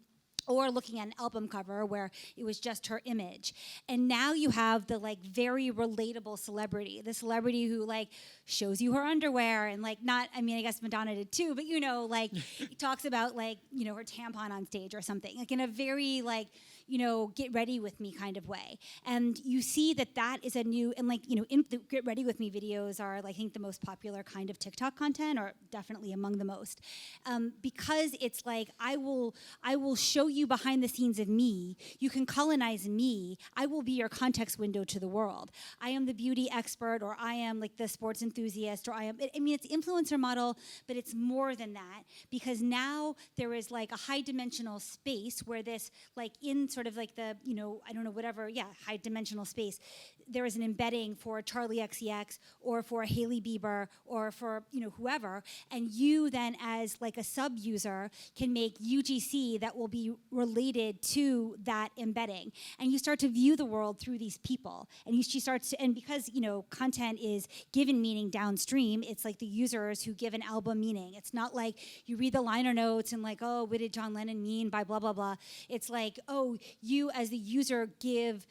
Speaker 2: or looking at an album cover where it was just her image. And now you have the like very relatable celebrity, the celebrity who like shows you her underwear and like not, I mean, I guess Madonna did too, but you know, like talks about like, you know, her tampon on stage or something, like in a very like, you know, get ready with me kind of way. And you see that that is a new, and like, you know, the get ready with me videos are, I think, the most popular kind of TikTok content, or definitely among the most, because it's like, I will show you behind the scenes of me. You can colonize me. I will be your context window to the world. I am the beauty expert, or I am like the sports enthusiast, or I mean, it's influencer model, but it's more than that, because now there is like a high dimensional space where this, like in sort of like the, you know, I don't know, whatever, high dimensional space, there is an embedding for Charlie XCX or for Hailey Bieber or for, you know, whoever, and you then as like a sub-user can make UGC that will be related to that embedding. And you start to view the world through these people. And she starts to, and because, you know, content is given meaning downstream, it's like the users who give an album meaning. It's not like you read the liner notes and like, oh, what did John Lennon mean by blah, blah, blah. It's like, oh, you as the user give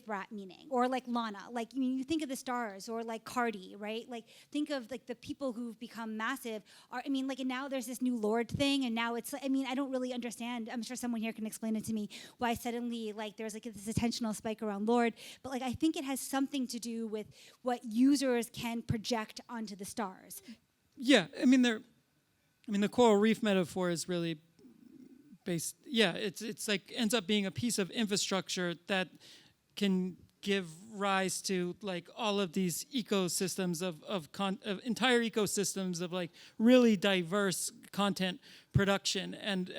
Speaker 2: Brat meaning, or like Lana, like, I mean, you think of the stars, or like Cardi, right? Like, think of like the people who've become massive are, I mean, like, and now there's this new Lord thing, and now it's, I mean, I don't really understand, I'm sure someone here can explain it to me, why suddenly, like, there's like this attentional spike around Lord, but like, I think it has something to do with what users can project onto the stars.
Speaker 1: Yeah, I mean, the coral reef metaphor is really based, it's like, ends up being a piece of infrastructure that can give rise to like all of these ecosystems of entire ecosystems of like really diverse content production, and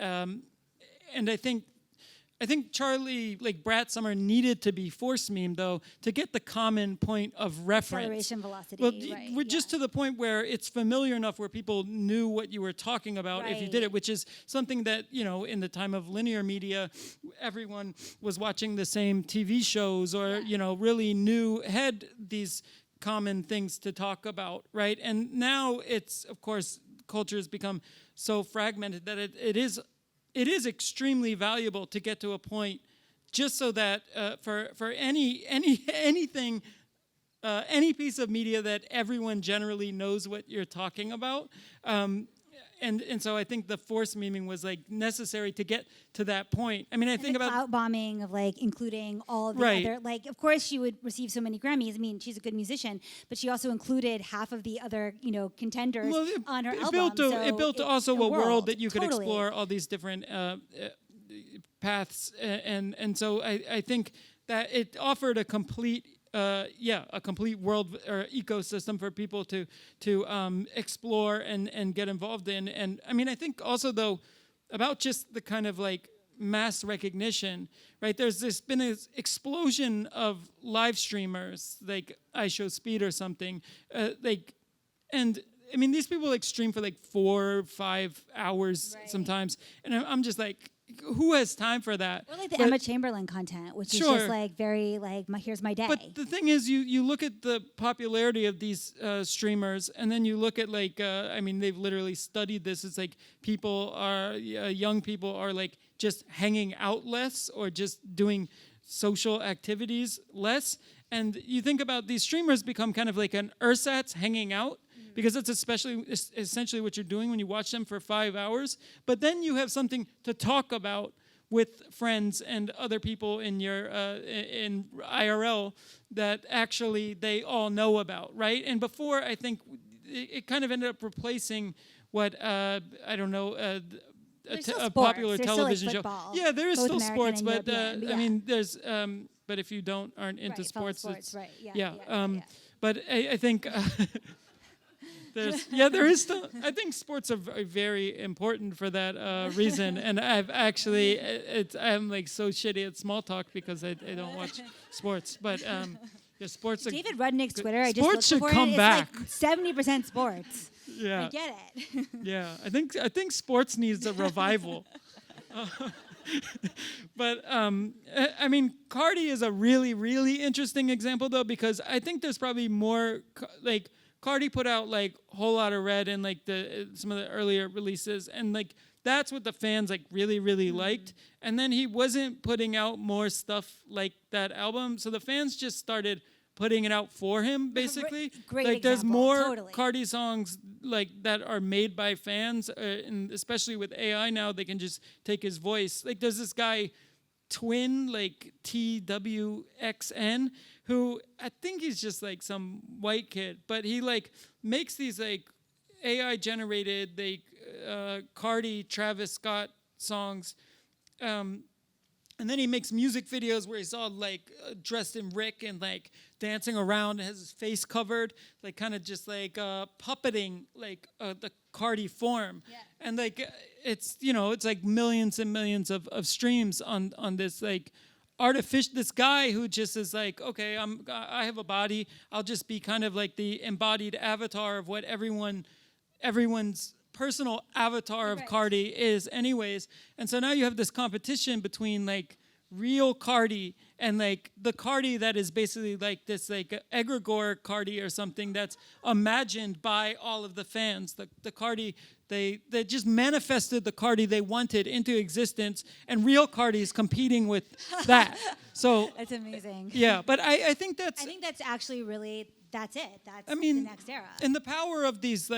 Speaker 1: I think Charlie, like Brat Summer, needed to be force meme though to get the common point of reference.
Speaker 2: Acceleration velocity.
Speaker 1: Well,
Speaker 2: right,
Speaker 1: we're just to the point where it's familiar enough where people knew what you were talking about if you did it, which is something that, you know, in the time of linear media, everyone was watching the same TV shows, or you know, really had these common things to talk about, right? And now it's, of course, culture has become so fragmented that it is extremely valuable to get to a point just so that for anything, any piece of media that everyone generally knows what you're talking about, and so I think the force memeing was like necessary to get to that point. I mean, I think
Speaker 2: the
Speaker 1: about
Speaker 2: clout bombing of like including all the
Speaker 1: Right.
Speaker 2: other, like, of course she would receive so many Grammys. I mean, she's a good musician, but she also included half of the other, contenders on her album.
Speaker 1: It built also a world that you could
Speaker 2: totally.
Speaker 1: explore all these different paths, and so I think that it offered a complete world or ecosystem for people to explore and get involved in. And I mean, I think also though about just the kind of like mass recognition, right? There's been an explosion of live streamers like I Show Speed or something, and I mean these people like stream for like 4 or 5 hours sometimes, and I'm just like, who has time for that?
Speaker 2: Or like the Emma Chamberlain content, which is just like very like, here's my day.
Speaker 1: But the thing is, you look at the popularity of these streamers, and then you look at like, I mean, they've literally studied this. It's like young people are like just hanging out less or just doing social activities less. And you think about these streamers become kind of like an ersatz hanging out, because that's essentially what you're doing when you watch them for 5 hours. But then you have something to talk about with friends and other people in your in IRL that actually they all know about, right? And before, I think it kind of ended up replacing what a popular television show. Yeah, there is still sports, but I mean, there's but if you aren't into sports, it's,
Speaker 2: right?
Speaker 1: But I think. There is still. I think sports are very important for that reason, and I've actually, I'm like so shitty at small talk because I don't watch sports, but sports.
Speaker 2: David Rudnick's Twitter.
Speaker 1: Sports should come back.
Speaker 2: It's like 70% sports.
Speaker 1: Yeah,
Speaker 2: I get it.
Speaker 1: Yeah, I think sports needs a revival. But I mean, Cardi is a really, really interesting example though, because I think there's probably more like. Cardi put out like Whole Lotta Red and like some of the earlier releases, and like that's what the fans like really, really liked. And then he wasn't putting out more stuff like that album, so the fans just started putting it out for him, basically.
Speaker 2: Great
Speaker 1: like there's
Speaker 2: example,
Speaker 1: more
Speaker 2: totally.
Speaker 1: Cardi songs like that are made by fans, and especially with AI now, they can just take his voice. Like there's this guy, Twin, like TWXN, who I think he's just like some white kid, but he like makes these like AI generated Cardi, Travis Scott songs, and then he makes music videos where he's all like dressed in Rick and like dancing around and has his face covered, like kind of just like puppeting like the Cardi form.
Speaker 2: Yeah.
Speaker 1: And like it's like millions and millions of streams on this like this guy who just is like, okay, I have a body, I'll just be kind of like the embodied avatar of what everyone's personal avatar of Cardi is anyways. And so now you have this competition between like real Cardi and like the Cardi that is basically like this like egregore Cardi or something that's imagined by all of the fans. The Cardi, they just manifested the Cardi they wanted into existence, and real Cardi is competing with that. So
Speaker 2: that's amazing.
Speaker 1: Yeah, but I think that's
Speaker 2: actually really, that's it. That's
Speaker 1: I mean,
Speaker 2: the next era.
Speaker 1: And the power of these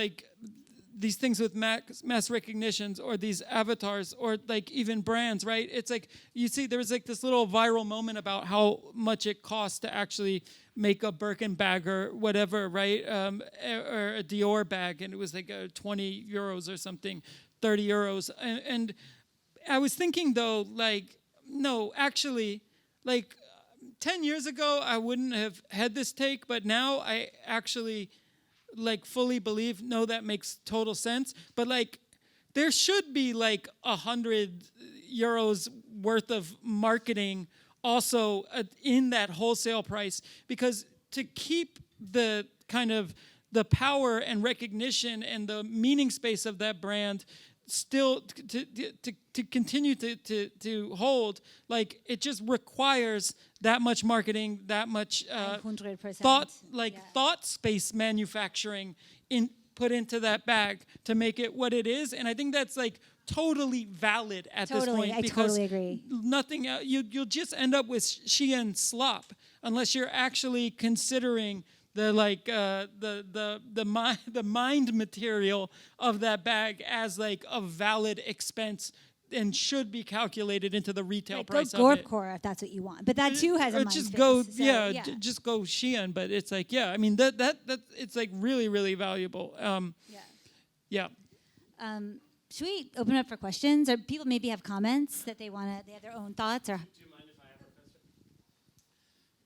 Speaker 1: things with mass recognitions or these avatars or like even brands, right? It's like you see there was like this little viral moment about how much it costs to actually make a Birkin bag or whatever, right? Or a Dior bag, and it was like 20 euros or something, 30 euros. And I was thinking though, like, no, actually, like 10 years ago, I wouldn't have had this take, but now I actually like fully believe, no, that makes total sense. But like there should be like 100 euros worth of marketing also in that wholesale price, because to keep the kind of the power and recognition and the meaning space of that brand still to continue to hold, like it just requires that much marketing, that much
Speaker 2: 100%.
Speaker 1: thought space manufacturing put into that bag to make it what it is. And I think that's like totally valid at this point, because
Speaker 2: totally agree.
Speaker 1: Nothing you'll just end up with Shien slop unless you're actually considering the mind material of that bag as like a valid expense and should be calculated into the retail
Speaker 2: Like
Speaker 1: price
Speaker 2: go
Speaker 1: of it.
Speaker 2: Gorpcore if that's what you want. But that too has a mind
Speaker 1: just
Speaker 2: space.
Speaker 1: go,
Speaker 2: So,
Speaker 1: just go Shein. But it's like, I mean that it's like really, really valuable. Yeah.
Speaker 2: Should we open up for questions, or people maybe have comments that they have their own thoughts, or?
Speaker 3: Do you mind if I have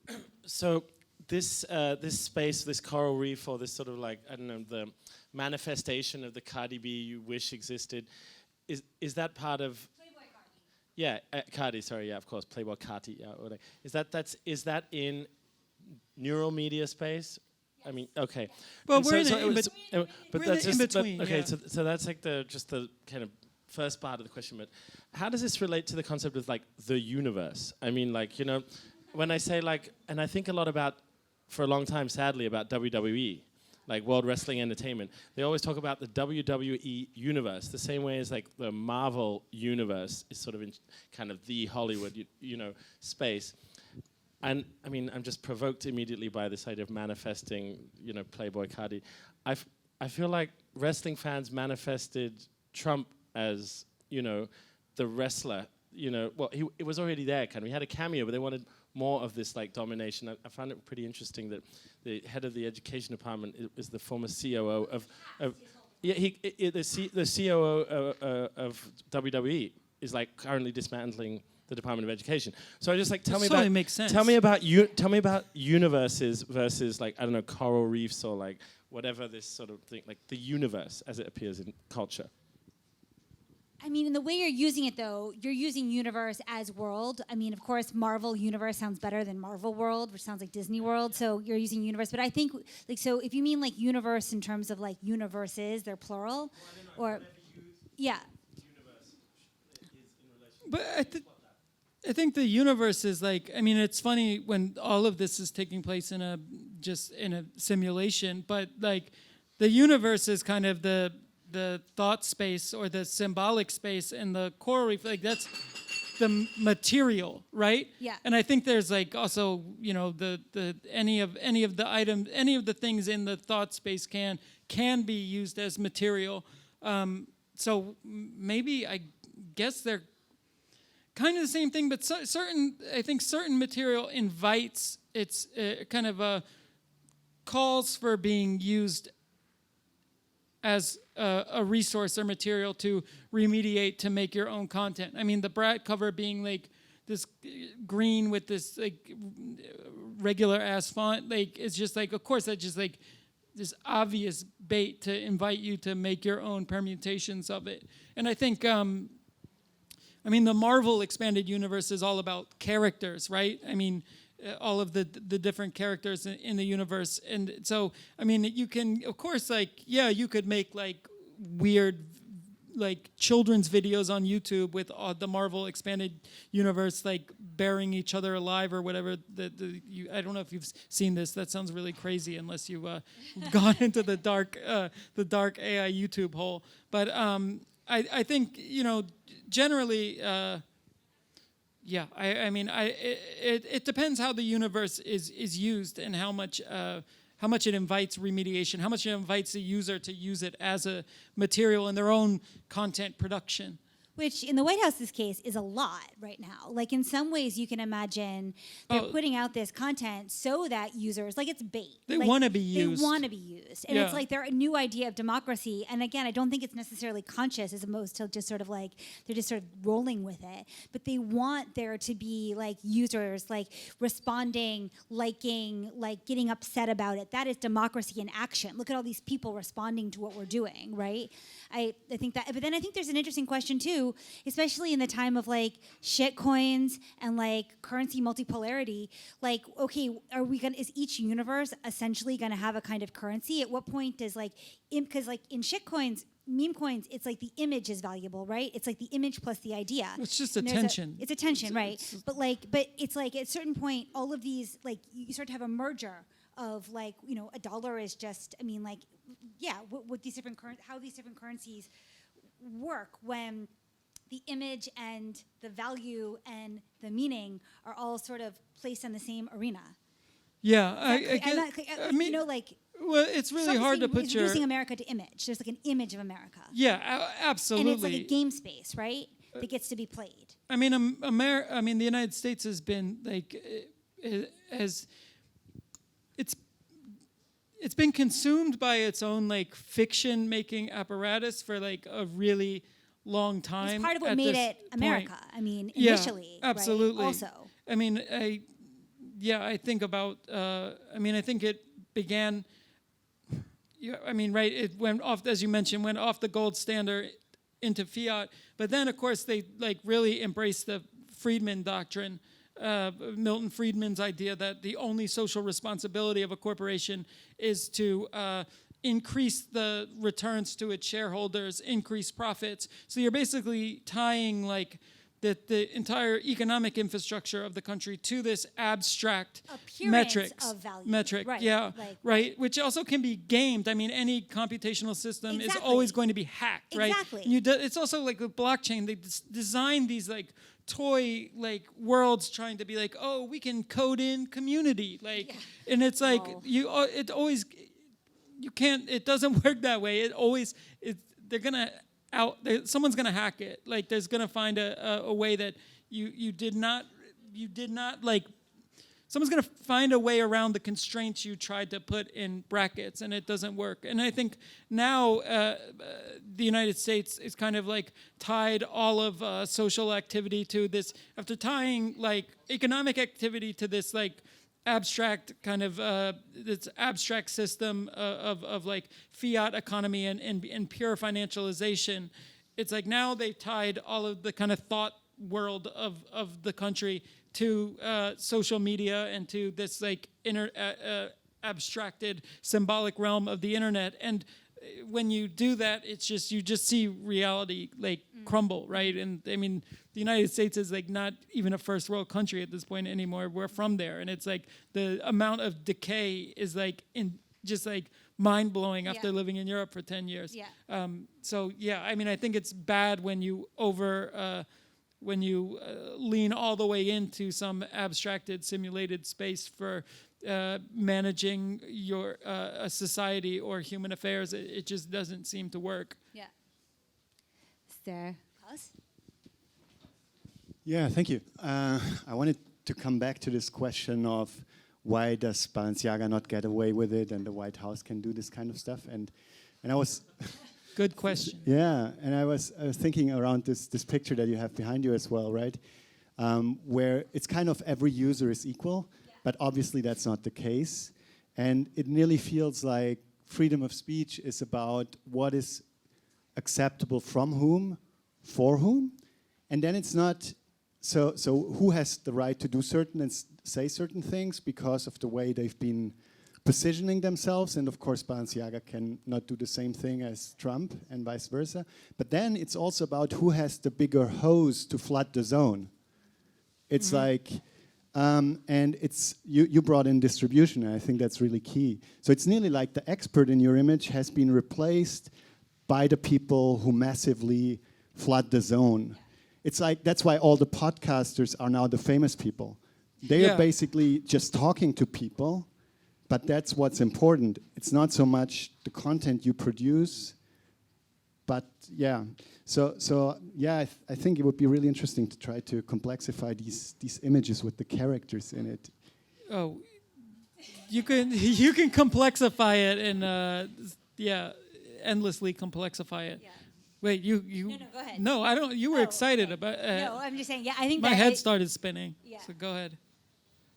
Speaker 3: a question? So this space, this coral reef, or this sort of like, I don't know, the manifestation of the Cardi B you wish existed, is that part of?
Speaker 2: Playboy Cardi.
Speaker 3: Yeah, Cardi. Sorry, yeah, of course, Playboy Cardi. Yeah, or like, is that in neural media space? I mean, okay.
Speaker 1: Well,
Speaker 3: And
Speaker 1: we're in
Speaker 3: but
Speaker 1: we're
Speaker 3: that's
Speaker 1: in
Speaker 3: just
Speaker 1: between.
Speaker 3: okay.
Speaker 1: Yeah.
Speaker 3: So that's like the kind of first part of the question. But how does this relate to the concept of like the universe? I mean, like, you know, when I say like, and I think a lot about, for a long time, sadly, about WWE, like World Wrestling Entertainment. They always talk about the WWE universe, the same way as like the Marvel universe is sort of in kind of the Hollywood, you know, space. And I mean, I'm just provoked immediately by this idea of manifesting, you know, Playboy Cardi. I feel like wrestling fans manifested Trump as, you know, the wrestler. You know, well, it was already there, kind of. He had a cameo, but they wanted more of this like domination. I found it pretty interesting that the head of the education department is the former COO of the COO of WWE is like currently dismantling the Department of Education. So I just like tell me
Speaker 1: totally
Speaker 3: about
Speaker 1: makes sense.
Speaker 3: Tell me about universes versus like, I don't know, coral reefs or like whatever this sort of thing, like the universe as it appears in culture.
Speaker 2: I mean, in the way you're using it, though, you're using universe as world. I mean, of course, Marvel universe sounds better than Marvel world, which sounds like Disney World. So you're using universe. But I think, like, so if you mean like universe in terms of like universes, they're plural, or yeah.
Speaker 1: But I think the universe is like, I mean, it's funny when all of this is taking place in a simulation, but like the universe is kind of the thought space or the symbolic space, and the coral reef, like that's the material, right?
Speaker 2: Yeah.
Speaker 1: And I think there's like also, you know, the any of the items, any of the things in the thought space can be used as material. So maybe I guess they're kind of the same thing, but I think certain material invites, it's kind of calls for being used as a resource or material to remediate, to make your own content. I mean, the Brat cover being like this green with this like regular ass font, like it's just like, of course, that's just like this obvious bait to invite you to make your own permutations of it. And I think, I mean, the Marvel expanded universe is all about characters, right? I mean, all of the different characters in the universe. And so, I mean, you can, of course, like, yeah, you could make like weird like children's videos on YouTube with the Marvel expanded universe like burying each other alive or whatever. I don't know if you've seen this. That sounds really crazy unless you've gone into the dark AI YouTube hole. But I think, you know, generally, yeah. I mean, it depends how the universe is used and how much it invites remediation, how much it invites the user to use it as a material in their own content production.
Speaker 2: Which in the White House's case is a lot right now. Like in some ways you can imagine they're putting out this content so that users, like it's bait.
Speaker 1: They
Speaker 2: like,
Speaker 1: want to be used.
Speaker 2: They want to be used. And it's like their new idea of democracy. And again, I don't think it's necessarily conscious as opposed to just sort of like, they're just sort of rolling with it. But they want there to be like users like responding, liking, like getting upset about it. That is democracy in action. Look at all these people responding to what we're doing, right? I think that, but then I think there's an interesting question too, especially in the time of like shit coins and like currency multipolarity. Like, okay, is each universe essentially gonna have a kind of currency? At what point does like, because like in shit coins, meme coins, it's like the image is valuable, right? It's like the image plus the idea.
Speaker 1: It's just attention.
Speaker 2: It's attention, right? But it's like at a certain point, all of these, like you start to have a merger of like, you know, a dollar is just, I mean, like, yeah, what these different how these different currencies work when the image and the value and the meaning are all sort of placed in the same arena.
Speaker 1: Yeah, I mean,
Speaker 2: you know, like
Speaker 1: well, it's really hard to put your
Speaker 2: introducing America to image. There's like an image of America.
Speaker 1: Yeah, absolutely.
Speaker 2: And it's like a game space, right? That gets to be played.
Speaker 1: I mean, I mean, the United States has been like, it's been consumed by its own like fiction making apparatus for like a really long time.
Speaker 2: It's part of what made it America.
Speaker 1: Point.
Speaker 2: I mean, initially,
Speaker 1: yeah, absolutely.
Speaker 2: Right? Also,
Speaker 1: I mean, I think about. I mean, I think it began. Yeah, I mean, right? It went off, as you mentioned, went off the gold standard into fiat. But then, of course, they like really embraced the Friedman doctrine, Milton Friedman's idea that the only social responsibility of a corporation is to increase the returns to its shareholders, increase profits. So you're basically tying like the entire economic infrastructure of the country to this abstract metrics
Speaker 2: of value.
Speaker 1: Metric,
Speaker 2: right.
Speaker 1: yeah,
Speaker 2: like,
Speaker 1: right, which also can be gamed. I mean, any computational system is
Speaker 2: exactly.
Speaker 1: always going to be hacked, right?
Speaker 2: Exactly.
Speaker 1: And it's also like the blockchain. They design these like toy like worlds trying to be like, oh, we can code in community, like, and it's like it always, you can't. It doesn't work that way. They're gonna. Someone's gonna hack it. Like there's gonna find a way that you did not like. Someone's gonna find a way around the constraints you tried to put in brackets, and it doesn't work. And I think now the United States is kind of like tied all of social activity to this. After tying like economic activity to this like abstract kind of this abstract system of like fiat economy and pure financialization, it's like now they've tied all of the kind of thought world of the country to social media and to this like abstracted symbolic realm of the internet. And when you do that, it's just you just see reality like crumble, right? And I mean, the United States is like not even a first world country at this point anymore. We're from there, and it's like the amount of decay is like just like mind blowing after living in Europe for 10 years.
Speaker 2: Yeah.
Speaker 1: So yeah, I mean, I think it's bad when you lean all the way into some abstracted, simulated space for managing your a society or human affairs. It just doesn't seem to work.
Speaker 2: Yeah. Is there pause?
Speaker 4: Yeah, thank you. I wanted to come back to this question of why does Balenciaga not get away with it, and the White House can do this kind of stuff, and I was.
Speaker 1: Good question.
Speaker 4: Yeah, and I was thinking around this picture that you have behind you as well, right? Where it's kind of every user is equal, but obviously that's not the case. And it nearly feels like freedom of speech is about what is acceptable from whom, for whom, and then it's not, so who has the right to do certain and say certain things because of the way they've been positioning themselves, and of course Balenciaga can not do the same thing as Trump and vice versa. But then it's also about who has the bigger hose to flood the zone. It's like, and it's you brought in distribution, and I think that's really key. So it's nearly like the expert in your image has been replaced by the people who massively flood the zone. It's like that's why all the podcasters are now the famous people. They are basically just talking to people. But that's what's important. It's not so much the content you produce, but yeah. So yeah, I think it would be really interesting to try to complexify these images with the characters in it.
Speaker 1: Oh, you can complexify it and endlessly complexify it.
Speaker 2: Yeah.
Speaker 1: Wait, you
Speaker 2: No, go ahead.
Speaker 1: No, I don't. You were excited about.
Speaker 2: No, I'm just saying. Yeah, I think
Speaker 1: my head started spinning.
Speaker 2: Yeah.
Speaker 1: So go ahead.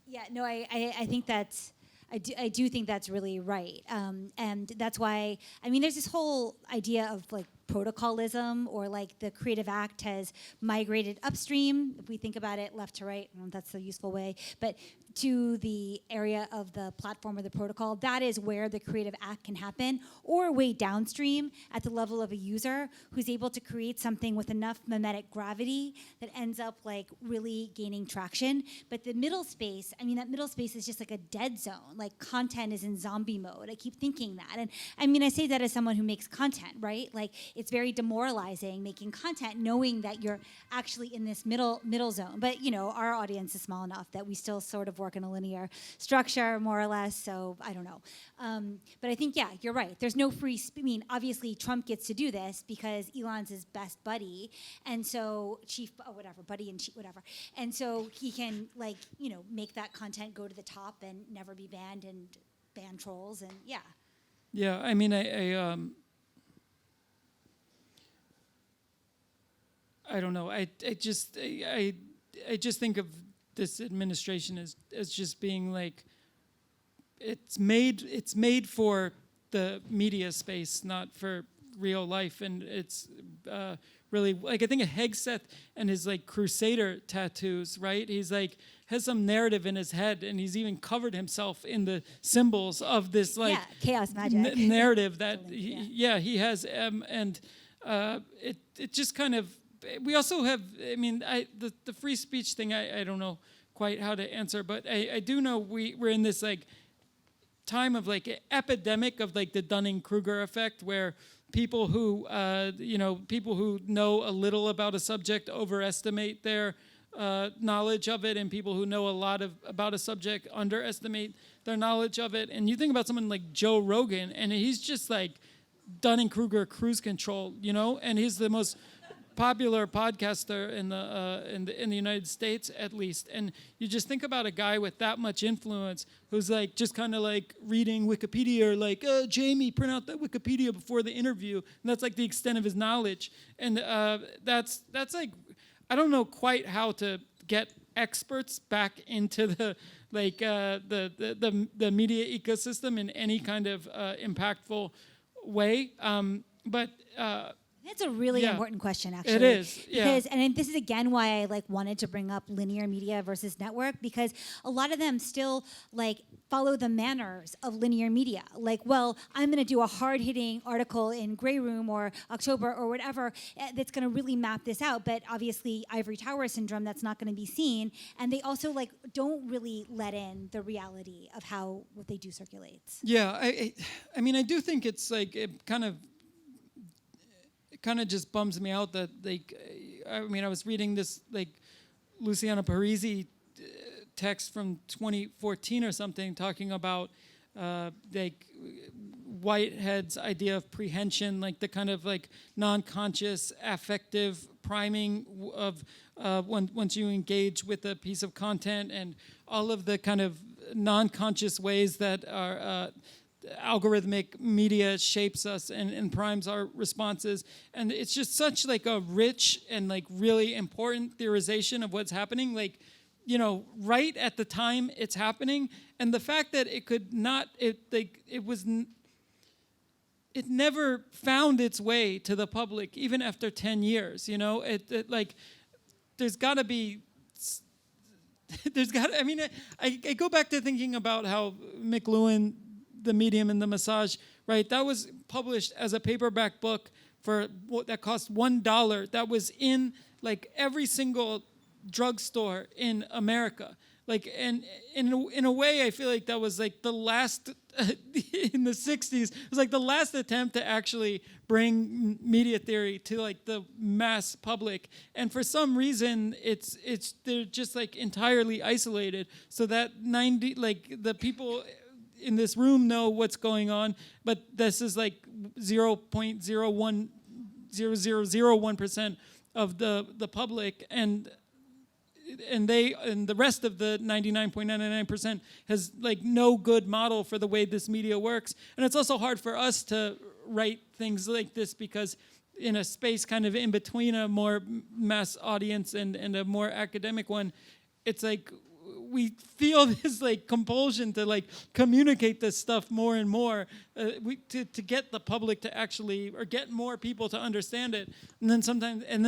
Speaker 2: Yeah, no, I think that's. I do think that's really right, and that's why I mean there's this whole idea of like protocolism, or like the creative act has migrated upstream, if we think about it left to right. I don't know if that's a useful way, but to the area of the platform or the protocol, that is where the creative act can happen, or way downstream at the level of a user who's able to create something with enough mimetic gravity that ends up like really gaining traction. But the middle space, I mean, that middle space is just like a dead zone. Like content is in zombie mode. I keep thinking that. And I mean, I say that as someone who makes content, right? Like it's very demoralizing making content knowing that you're actually in this middle zone. But our audience is small enough that we still sort of work in a linear structure, more or less. So I don't know. But I think, yeah, you're right. There's no free I mean, obviously Trump gets to do this because Elon's his best buddy, and so buddy and chief, whatever. And so he can make that content go to the top and never be banned and ban trolls and yeah.
Speaker 1: Yeah, I mean, I don't know. I just think of this administration as just being like it's made for the media space, not for real life, and it's really like I think of Hegseth and his like crusader tattoos, right? He's like has some narrative in his head, and he's even covered himself in the symbols of this like
Speaker 2: chaos magic
Speaker 1: narrative that he has, and it just kind of. We also have, I mean, the free speech thing. I don't know quite how to answer, but I do know we're in this like time of like epidemic of like the Dunning-Kruger effect, where people who know a little about a subject overestimate their knowledge of it, and people who know a lot about a subject underestimate their knowledge of it. And you think about someone like Joe Rogan, and he's just like Dunning-Kruger cruise control, and he's the most popular podcaster in the United States, at least. And you just think about a guy with that much influence who's like just kind of like reading Wikipedia, or like Jamie, print out that Wikipedia before the interview, and that's like the extent of his knowledge. And that's like I don't know quite how to get experts back into the like the media ecosystem in any kind of impactful way, but.
Speaker 2: That's a really important question, actually.
Speaker 1: It is, yeah.
Speaker 2: Because, and this is again why I wanted to bring up linear media versus network, because a lot of them still follow the manners of linear media. Well, I'm going to do a hard-hitting article in Grey Room or October or whatever that's going to really map this out. But obviously, ivory tower syndrome, that's not going to be seen. And they also don't really let in the reality of how what they do circulates.
Speaker 1: Yeah, I mean, I do think it's it kind of just bums me out that I was reading this Luciana Parisi text from 2014 or something talking about Whitehead's idea of prehension, the kind of non-conscious affective priming of once you engage with a piece of content, and all of the kind of non-conscious ways that are algorithmic media shapes us and primes our responses. And it's just such a rich and really important theorization of what's happening, right at the time it's happening. And the fact that it could not, it never found its way to the public even after 10 years, there's got to be I go back to thinking about how McLuhan, The Medium and the Massage, right? That was published as a paperback book for what that cost $1. That was in every single drugstore in America. And in a way, I feel like that was the last in the 60s. It was the last attempt to actually bring media theory to the mass public. And for some reason, they're just entirely isolated. So that the people in this room know what's going on, but this is 0.0100001% of the public, and the rest of the 99.99% has no good model for the way this media works. And it's also hard for us to write things like this, because in a space kind of in between a more mass audience and a more academic one, it's we feel this compulsion to communicate this stuff more and more, to get the public to actually, or get more people to understand it. And then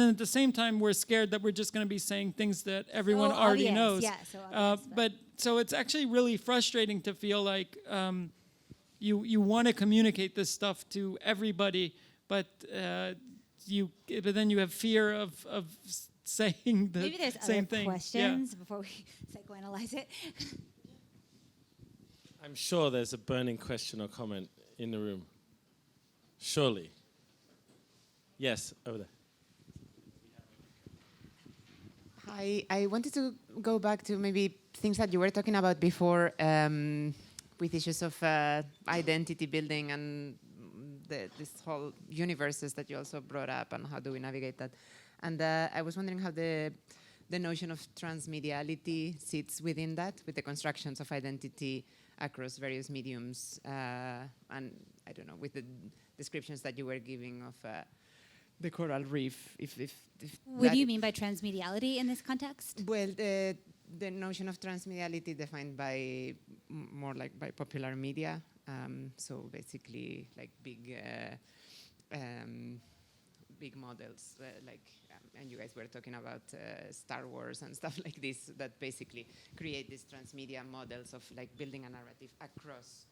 Speaker 1: at the same time, we're scared that we're just going to be saying things that everyone already knows.
Speaker 2: Yeah, so obvious,
Speaker 1: so it's actually really frustrating to feel you want to communicate this stuff to everybody, but then you have fear of saying the
Speaker 2: maybe there's
Speaker 1: same
Speaker 2: other
Speaker 1: thing.
Speaker 2: questions before we psychoanalyze it.
Speaker 3: I'm sure there's a burning question or comment in the room. Surely. Yes, over there.
Speaker 5: Hi, I wanted to go back to maybe things that you were talking about before with issues of identity building and this whole universes that you also brought up, and how do we navigate that. And I was wondering how the notion of transmediality sits within that, with the constructions of identity across various mediums, and I don't know, with the descriptions that you were giving of the coral reef.
Speaker 2: What do you mean by transmediality in this context?
Speaker 5: Well, the notion of transmediality defined by more like by popular media. So basically, like big models, and you guys were talking about Star Wars and stuff like this, that basically create these transmedia models of like building a narrative across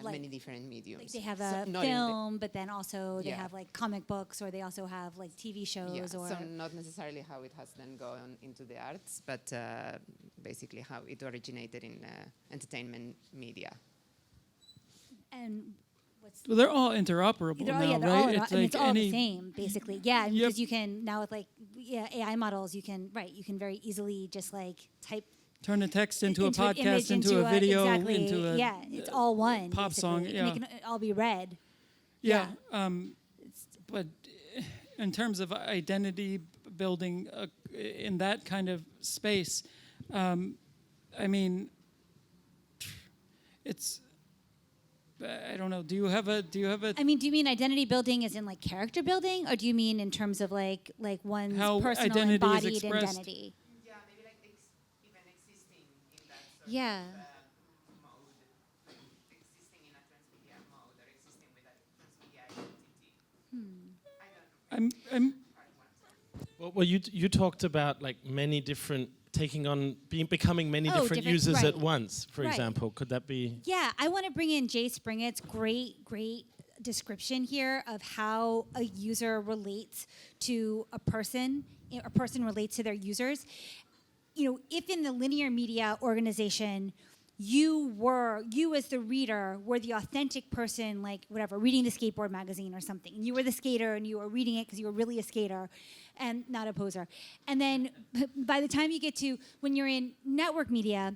Speaker 5: many different mediums.
Speaker 2: Like they have a film, but then also they have like comic books, or they also have like TV shows. Or
Speaker 5: so not necessarily how it has then gone into the arts, but basically how it originated in entertainment media.
Speaker 2: And
Speaker 1: well, they're all interoperable now,
Speaker 2: they're
Speaker 1: right?
Speaker 2: all,
Speaker 1: It's
Speaker 2: and
Speaker 1: like
Speaker 2: it's all the same, basically. Yeah,
Speaker 1: Yep.
Speaker 2: because you can now with like AI models, you can very easily just like type.
Speaker 1: Turn the text into a
Speaker 2: an
Speaker 1: podcast,
Speaker 2: image,
Speaker 1: into a video,
Speaker 2: exactly,
Speaker 1: into a
Speaker 2: it's all one
Speaker 1: pop song.
Speaker 2: basically,
Speaker 1: Yeah,
Speaker 2: and they can all be read.
Speaker 1: yeah. But in terms of identity building in that kind of space, I mean, it's. I don't know. Do you have a?
Speaker 2: I mean, do you mean identity building as in like character building, or do you mean in terms of like one's
Speaker 1: How
Speaker 2: personal
Speaker 1: identity is
Speaker 2: embodied
Speaker 1: expressed?
Speaker 2: identity?
Speaker 5: Yeah, maybe like even existing in that sort
Speaker 2: Yeah.
Speaker 5: mode, like existing in a transmedia mode, or existing with a transmedia identity. I don't know.
Speaker 3: Well, you talked about like many different becoming many different
Speaker 2: different-
Speaker 3: users at
Speaker 2: right.
Speaker 3: once. For
Speaker 2: Right.
Speaker 3: example, could that be?
Speaker 2: Yeah, I want to bring in Jay Springett's great description here of how a user relates to a person relates to their users. You know, if in the linear media organization, you as the reader were the authentic person, like whatever, reading the skateboard magazine or something, and you were the skater and you were reading it because you were really a skater and not a poser. And then by the time you get to when you're in network media,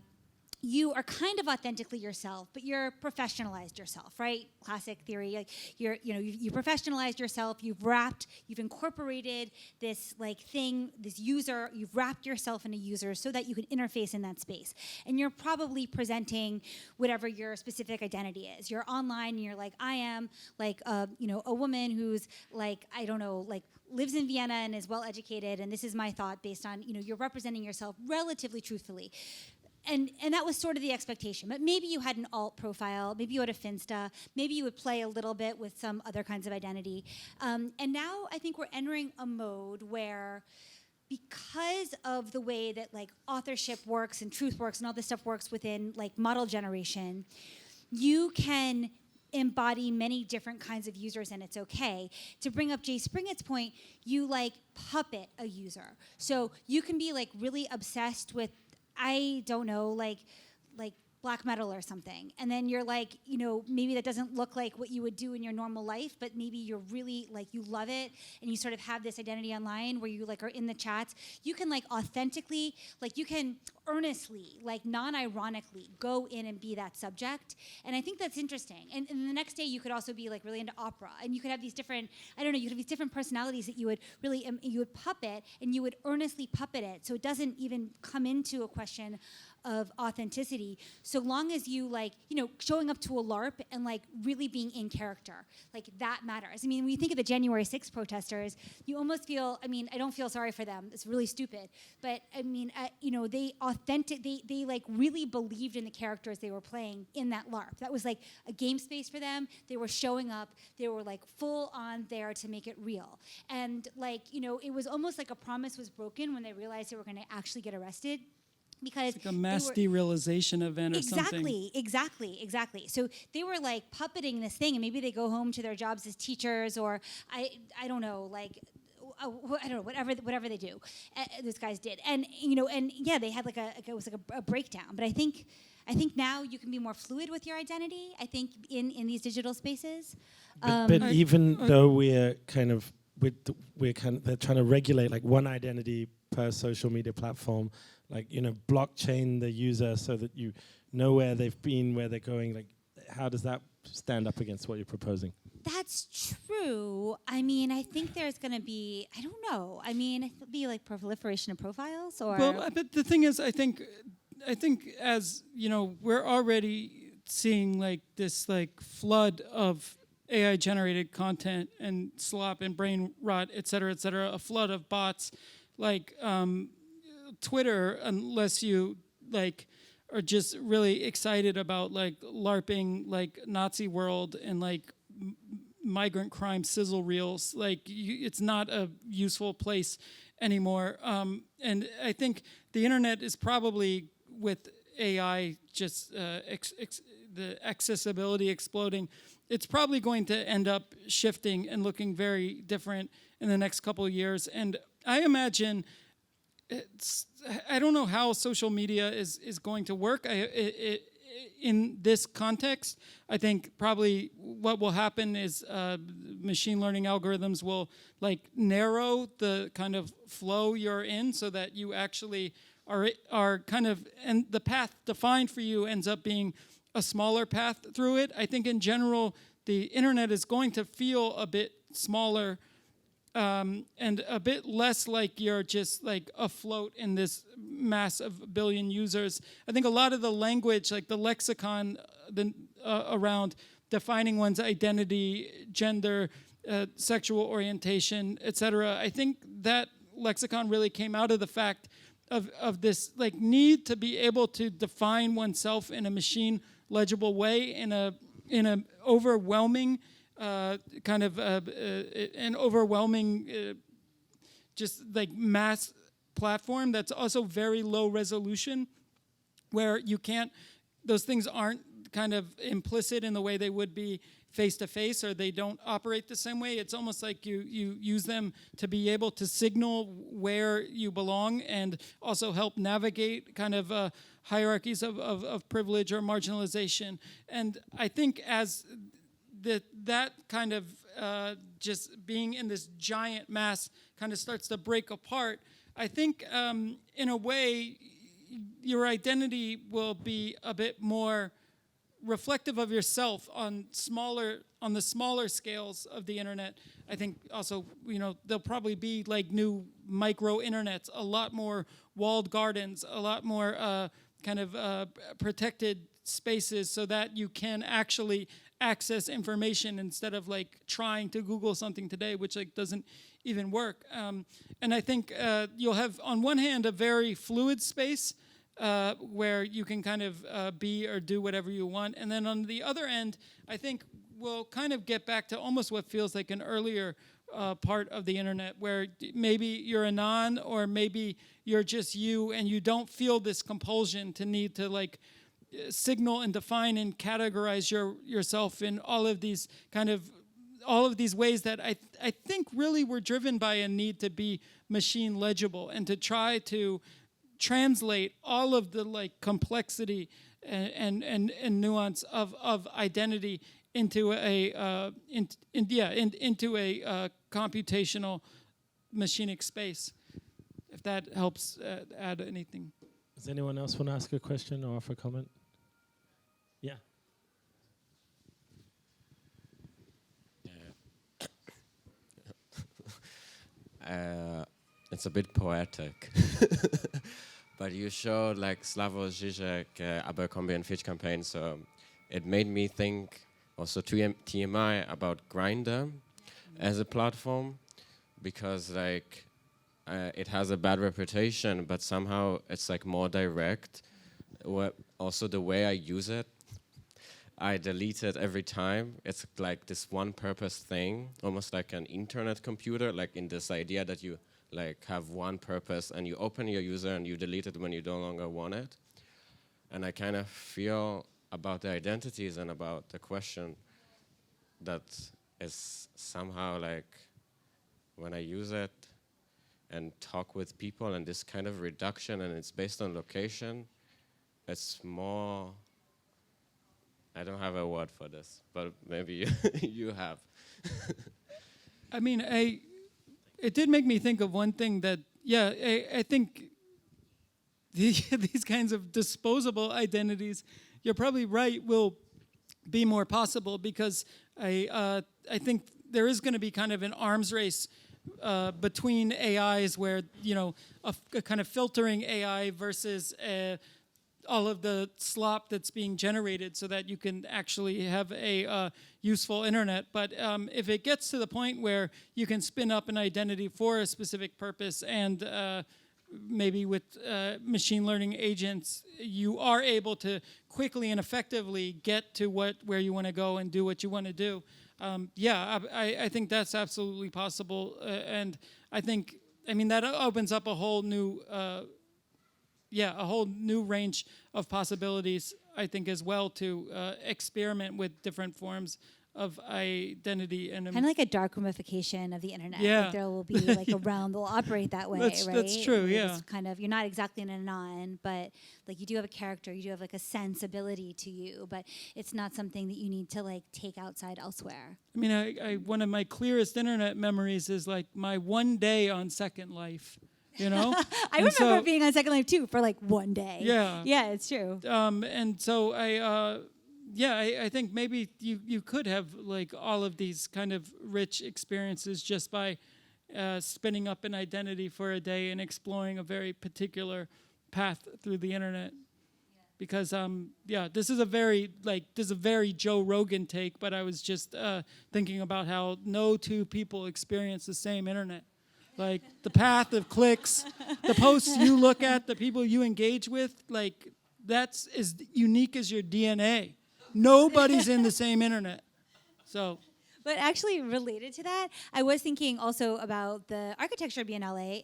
Speaker 2: you are kind of authentically yourself, but you're professionalized yourself, right? Classic theory. Like you professionalized yourself. You've incorporated this like thing, this user. You've wrapped yourself in a user so that you can interface in that space. And you're probably presenting whatever your specific identity is. You're online, and you're like, I am like a woman who's like, I don't know, like lives in Vienna and is well educated, and this is my thought based on you're representing yourself relatively truthfully. And that was sort of the expectation. But maybe you had an alt profile, maybe you had a Finsta, maybe you would play a little bit with some other kinds of identity. And now I think we're entering a mode where, because of the way that like authorship works and truth works and all this stuff works within like model generation, you can embody many different kinds of users, and it's okay. To bring up Jay Springett's point, you like puppet a user. So you can be like really obsessed with, I don't know, like black metal or something. And then you're like, maybe that doesn't look like what you would do in your normal life, but maybe you're really like, you love it, and you sort of have this identity online where you like are in the chats. You can like authentically, like you can earnestly, like non-ironically go in and be that subject. And I think that's interesting. And the next day you could also be like really into opera, and you could have these different, you could have these different personalities that you would really, you would puppet, and you would earnestly puppet it. So it doesn't even come into a question of authenticity, so long as you like, showing up to a LARP and like really being in character, like that matters. I mean, when you think of the January 6th protesters, you almost feel, I don't feel sorry for them. It's really stupid, but I mean, they like really believed in the characters they were playing in that LARP. That was like a game space for them. They were showing up. They were like full on there to make it real. And like, it was almost like a promise was broken when they realized they were going to actually get arrested. Because
Speaker 1: like a mass derealization event or something.
Speaker 2: Exactly. So they were like puppeting this thing, and maybe they go home to their jobs as teachers, or I don't know, like I don't know, whatever they do. Those guys did, and yeah, they had it was like a breakdown. But I think now you can be more fluid with your identity. I think in these digital spaces.
Speaker 3: But even though we're kind of they're trying to regulate like one identity per social media platform, like blockchain the user so that you know where they've been, where they're going. Like, how does that stand up against what you're proposing?
Speaker 2: That's true. I mean, I think there's going to be, I don't know. I mean, it'll be like proliferation of profiles or...
Speaker 1: Well, but the thing is, I think as, we're already seeing like this like flood of AI generated content and slop and brain rot, et cetera, a flood of bots like Twitter, unless you like are just really excited about like LARPing like Nazi world and like migrant crime sizzle reels, like it's not a useful place anymore. And I think the internet is probably, with AI just the accessibility exploding, it's probably going to end up shifting and looking very different in the next couple of years. And I imagine I don't know how social media is going to work in this context. I think probably what will happen is machine learning algorithms will like narrow the kind of flow you're in so that you actually are kind of, and the path defined for you ends up being a smaller path through it. I think in general, the internet is going to feel a bit smaller and a bit less like you're just like afloat in this mass of billion users. I think a lot of the language, like the lexicon around defining one's identity, gender, sexual orientation, etc., I think that lexicon really came out of the fact of this like need to be able to define oneself in a machine legible way in a overwhelming kind of an overwhelming just like mass platform that's also very low resolution, where you can't, those things aren't kind of implicit in the way they would be face to face, or they don't operate the same way. It's almost like you use them to be able to signal where you belong and also help navigate kind of hierarchies of privilege or marginalization. And I think as that kind of just being in this giant mass kind of starts to break apart, I think in a way your identity will be a bit more reflective of yourself on the smaller scales of the internet. I think also, there'll probably be like new micro internets, a lot more walled gardens, a lot more kind of protected spaces so that you can actually access information instead of like trying to Google something today, which like doesn't even work. And I think you'll have on one hand a very fluid space where you can kind of be or do whatever you want. And then on the other end, I think we'll kind of get back to almost what feels like an earlier part of the internet, where maybe you're a non, or maybe you're just you and you don't feel this compulsion to need to like signal and define and categorize yourself in all of these ways that I think really were driven by a need to be machine legible and to try to translate all of the like complexity and nuance of identity into a into a computational machinic space. If that helps add anything.
Speaker 3: Does anyone else want to ask a question or offer a comment? Yeah.
Speaker 6: It's a bit poetic, but you showed like Slavoj Žižek, Abercrombie and Fitch campaign, so it made me think also TMI about Grindr as a platform, because like it has a bad reputation, but somehow it's like more direct. Also the way I use it, I delete it every time. It's like this one purpose thing, almost like an internet computer, like in this idea that you like have one purpose and you open your user and you delete it when you no longer want it. And I kind of feel about the identities and about the question that is somehow like when I use it and talk with people and this kind of reduction, and it's based on location, it's more, I don't have a word for this, but maybe you have.
Speaker 1: I mean, it did make me think of one thing that, I think these kinds of disposable identities, you're probably right, will be more possible, because I think there is going to be kind of an arms race between AIs where, a kind of filtering AI versus all of the slop that's being generated so that you can actually have a useful internet. But if it gets to the point where you can spin up an identity for a specific purpose, and maybe with machine learning agents, you are able to quickly and effectively get to where you want to go and do what you want to do. I think that's absolutely possible. And I think, that opens up a whole new range of possibilities, I think, as well, to experiment with different forms of identity. And
Speaker 2: kind of like a dark ramification of the internet.
Speaker 1: Yeah.
Speaker 2: Like there will be like a realm that will operate that way, right?
Speaker 1: That's true, yeah.
Speaker 2: It's kind of, you're not exactly an anon, but like you do have a character, you do have like a sensibility to you, but it's not something that you need to like take outside elsewhere.
Speaker 1: I one of my clearest internet memories is like my one day on Second Life. I
Speaker 2: remember being on Second Life too for like one day.
Speaker 1: Yeah.
Speaker 2: Yeah, it's true.
Speaker 1: And so I think maybe you could have like all of these kind of rich experiences just by spinning up an identity for a day and exploring a very particular path through the internet. Because this is a very Joe Rogan take, but I was just thinking about how no two people experience the same internet. Like the path of clicks, the posts you look at, the people you engage with, like that's as unique as your DNA. Nobody's in the same internet. So.
Speaker 2: But actually related to that, I was thinking also about the Architecture Biennale,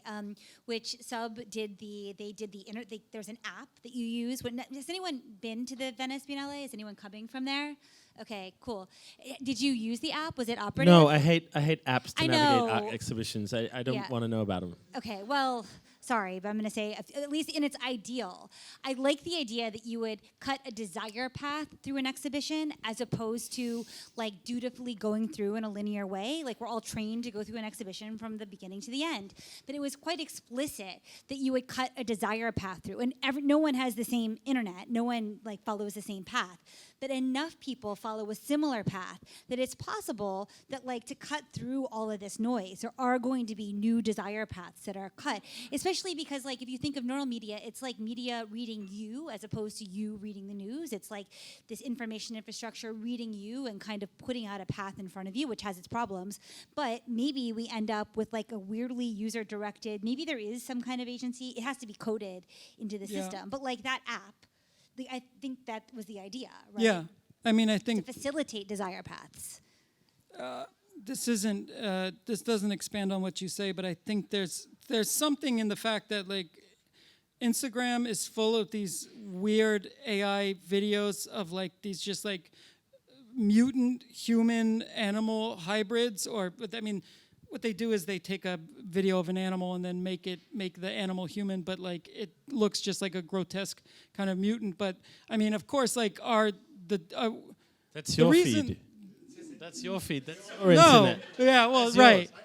Speaker 2: which there's an app that you use. Has anyone been to the Venice Biennale? Is anyone coming from there? Okay, cool. Did you use the app? Was it operative?
Speaker 3: No, I hate apps to
Speaker 2: I
Speaker 3: navigate
Speaker 2: know.
Speaker 3: art exhibitions. I don't want to know about them.
Speaker 2: Okay, well, sorry, but I'm going to say, at least in its ideal, I like the idea that you would cut a desire path through an exhibition as opposed to like dutifully going through in a linear way. Like we're all trained to go through an exhibition from the beginning to the end. But it was quite explicit that you would cut a desire path through. And no one has the same internet. No one like follows the same path. But enough people follow a similar path that it's possible that like to cut through all of this noise, there are going to be new desire paths that are cut, especially because like if you think of neural media, it's like media reading you as opposed to you reading the news. It's like this information infrastructure reading you and kind of putting out a path in front of you, which has its problems. But maybe we end up with like a weirdly user-directed, maybe there is some kind of agency, it has to be coded into the system, but like that app, I think that was the idea, right?
Speaker 1: Yeah, I think
Speaker 2: to facilitate desire paths.
Speaker 1: This doesn't expand on what you say, but I think there's something in the fact that like Instagram is full of these weird AI videos of like these just like mutant human animal hybrids, what they do is they take a video of an animal and then make the animal human, but like it looks just like a grotesque kind of mutant. But of course, like
Speaker 3: that's your feed. That's your feed. That's your internet.
Speaker 1: Yeah, well,
Speaker 3: that's
Speaker 1: right.
Speaker 3: Yours.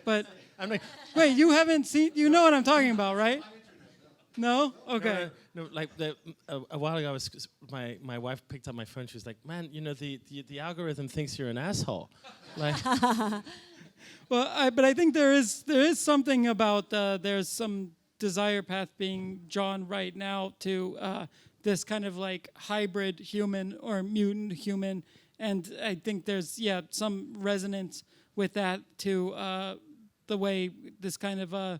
Speaker 1: But
Speaker 3: I'm like,
Speaker 1: wait, you haven't seen? You know what I'm talking about, right? No? Okay.
Speaker 3: No, like a while ago, my wife picked up my phone. She was like, "Man, the algorithm thinks you're an asshole." Like.
Speaker 1: Well, but I think there is something about there's some desire path being drawn right now to this kind of like hybrid human or mutant human, and I think there's some resonance with that to the way this kind of the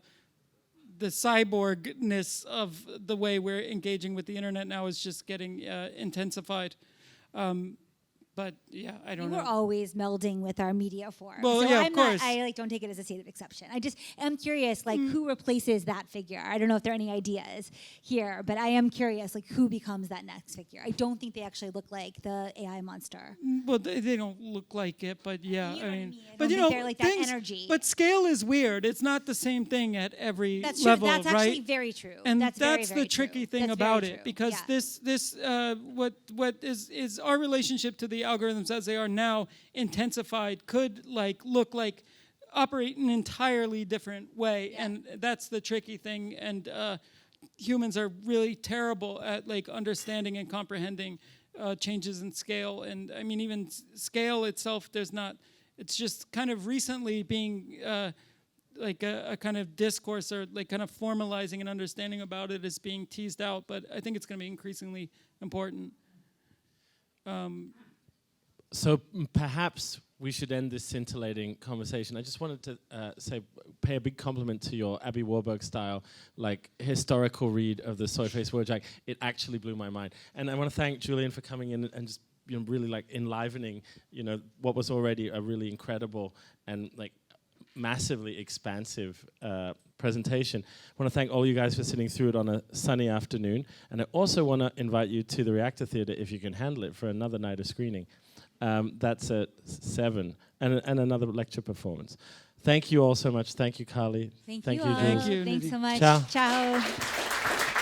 Speaker 1: cyborgness of the way we're engaging with the internet now is just getting intensified. But I don't know.
Speaker 2: We're always melding with our media form.
Speaker 1: Well,
Speaker 2: so
Speaker 1: of course.
Speaker 2: I don't take it as a state of exception. I just am curious, like, who replaces that figure? I don't know if there are any ideas here, but I am curious, like, who becomes that next figure? I don't think they actually look like the AI monster.
Speaker 1: Well, they don't look like it, but yeah,
Speaker 2: You know what I mean?
Speaker 1: but
Speaker 2: I don't think they're like that energy.
Speaker 1: But scale is weird. It's not the same thing at every
Speaker 2: That's true.
Speaker 1: level,
Speaker 2: That's
Speaker 1: right?
Speaker 2: actually very true.
Speaker 1: And
Speaker 2: that's very, very
Speaker 1: the tricky
Speaker 2: true.
Speaker 1: thing
Speaker 2: That's
Speaker 1: about
Speaker 2: very
Speaker 1: it,
Speaker 2: true.
Speaker 1: because what is our relationship to the algorithms as they are now intensified could like look like operate in an entirely different way, and that's the tricky thing. And humans are really terrible at like understanding and comprehending changes in scale. And I mean, even scale itself, it's just kind of recently being like a kind of discourse, or like kind of formalizing and understanding about it is being teased out, but I think it's going to be increasingly important.
Speaker 3: So perhaps we should end this scintillating conversation. I just wanted to pay a big compliment to your Abby Warburg style, like historical read of the Soy-Face word jack. It actually blew my mind. And I want to thank Julian for coming in and just really like enlivening, what was already a really incredible and like massively expansive presentation. I want to thank all you guys for sitting through it on a sunny afternoon. And I also want to invite you to the Reactor Theatre, if you can handle it, for another night of screening. That's at 7, and another lecture performance. Thank you all so much. Thank you, Carly.
Speaker 2: Thank you all.
Speaker 3: Jules.
Speaker 1: Thank you.
Speaker 2: Thanks so much.
Speaker 3: Ciao.
Speaker 2: Ciao.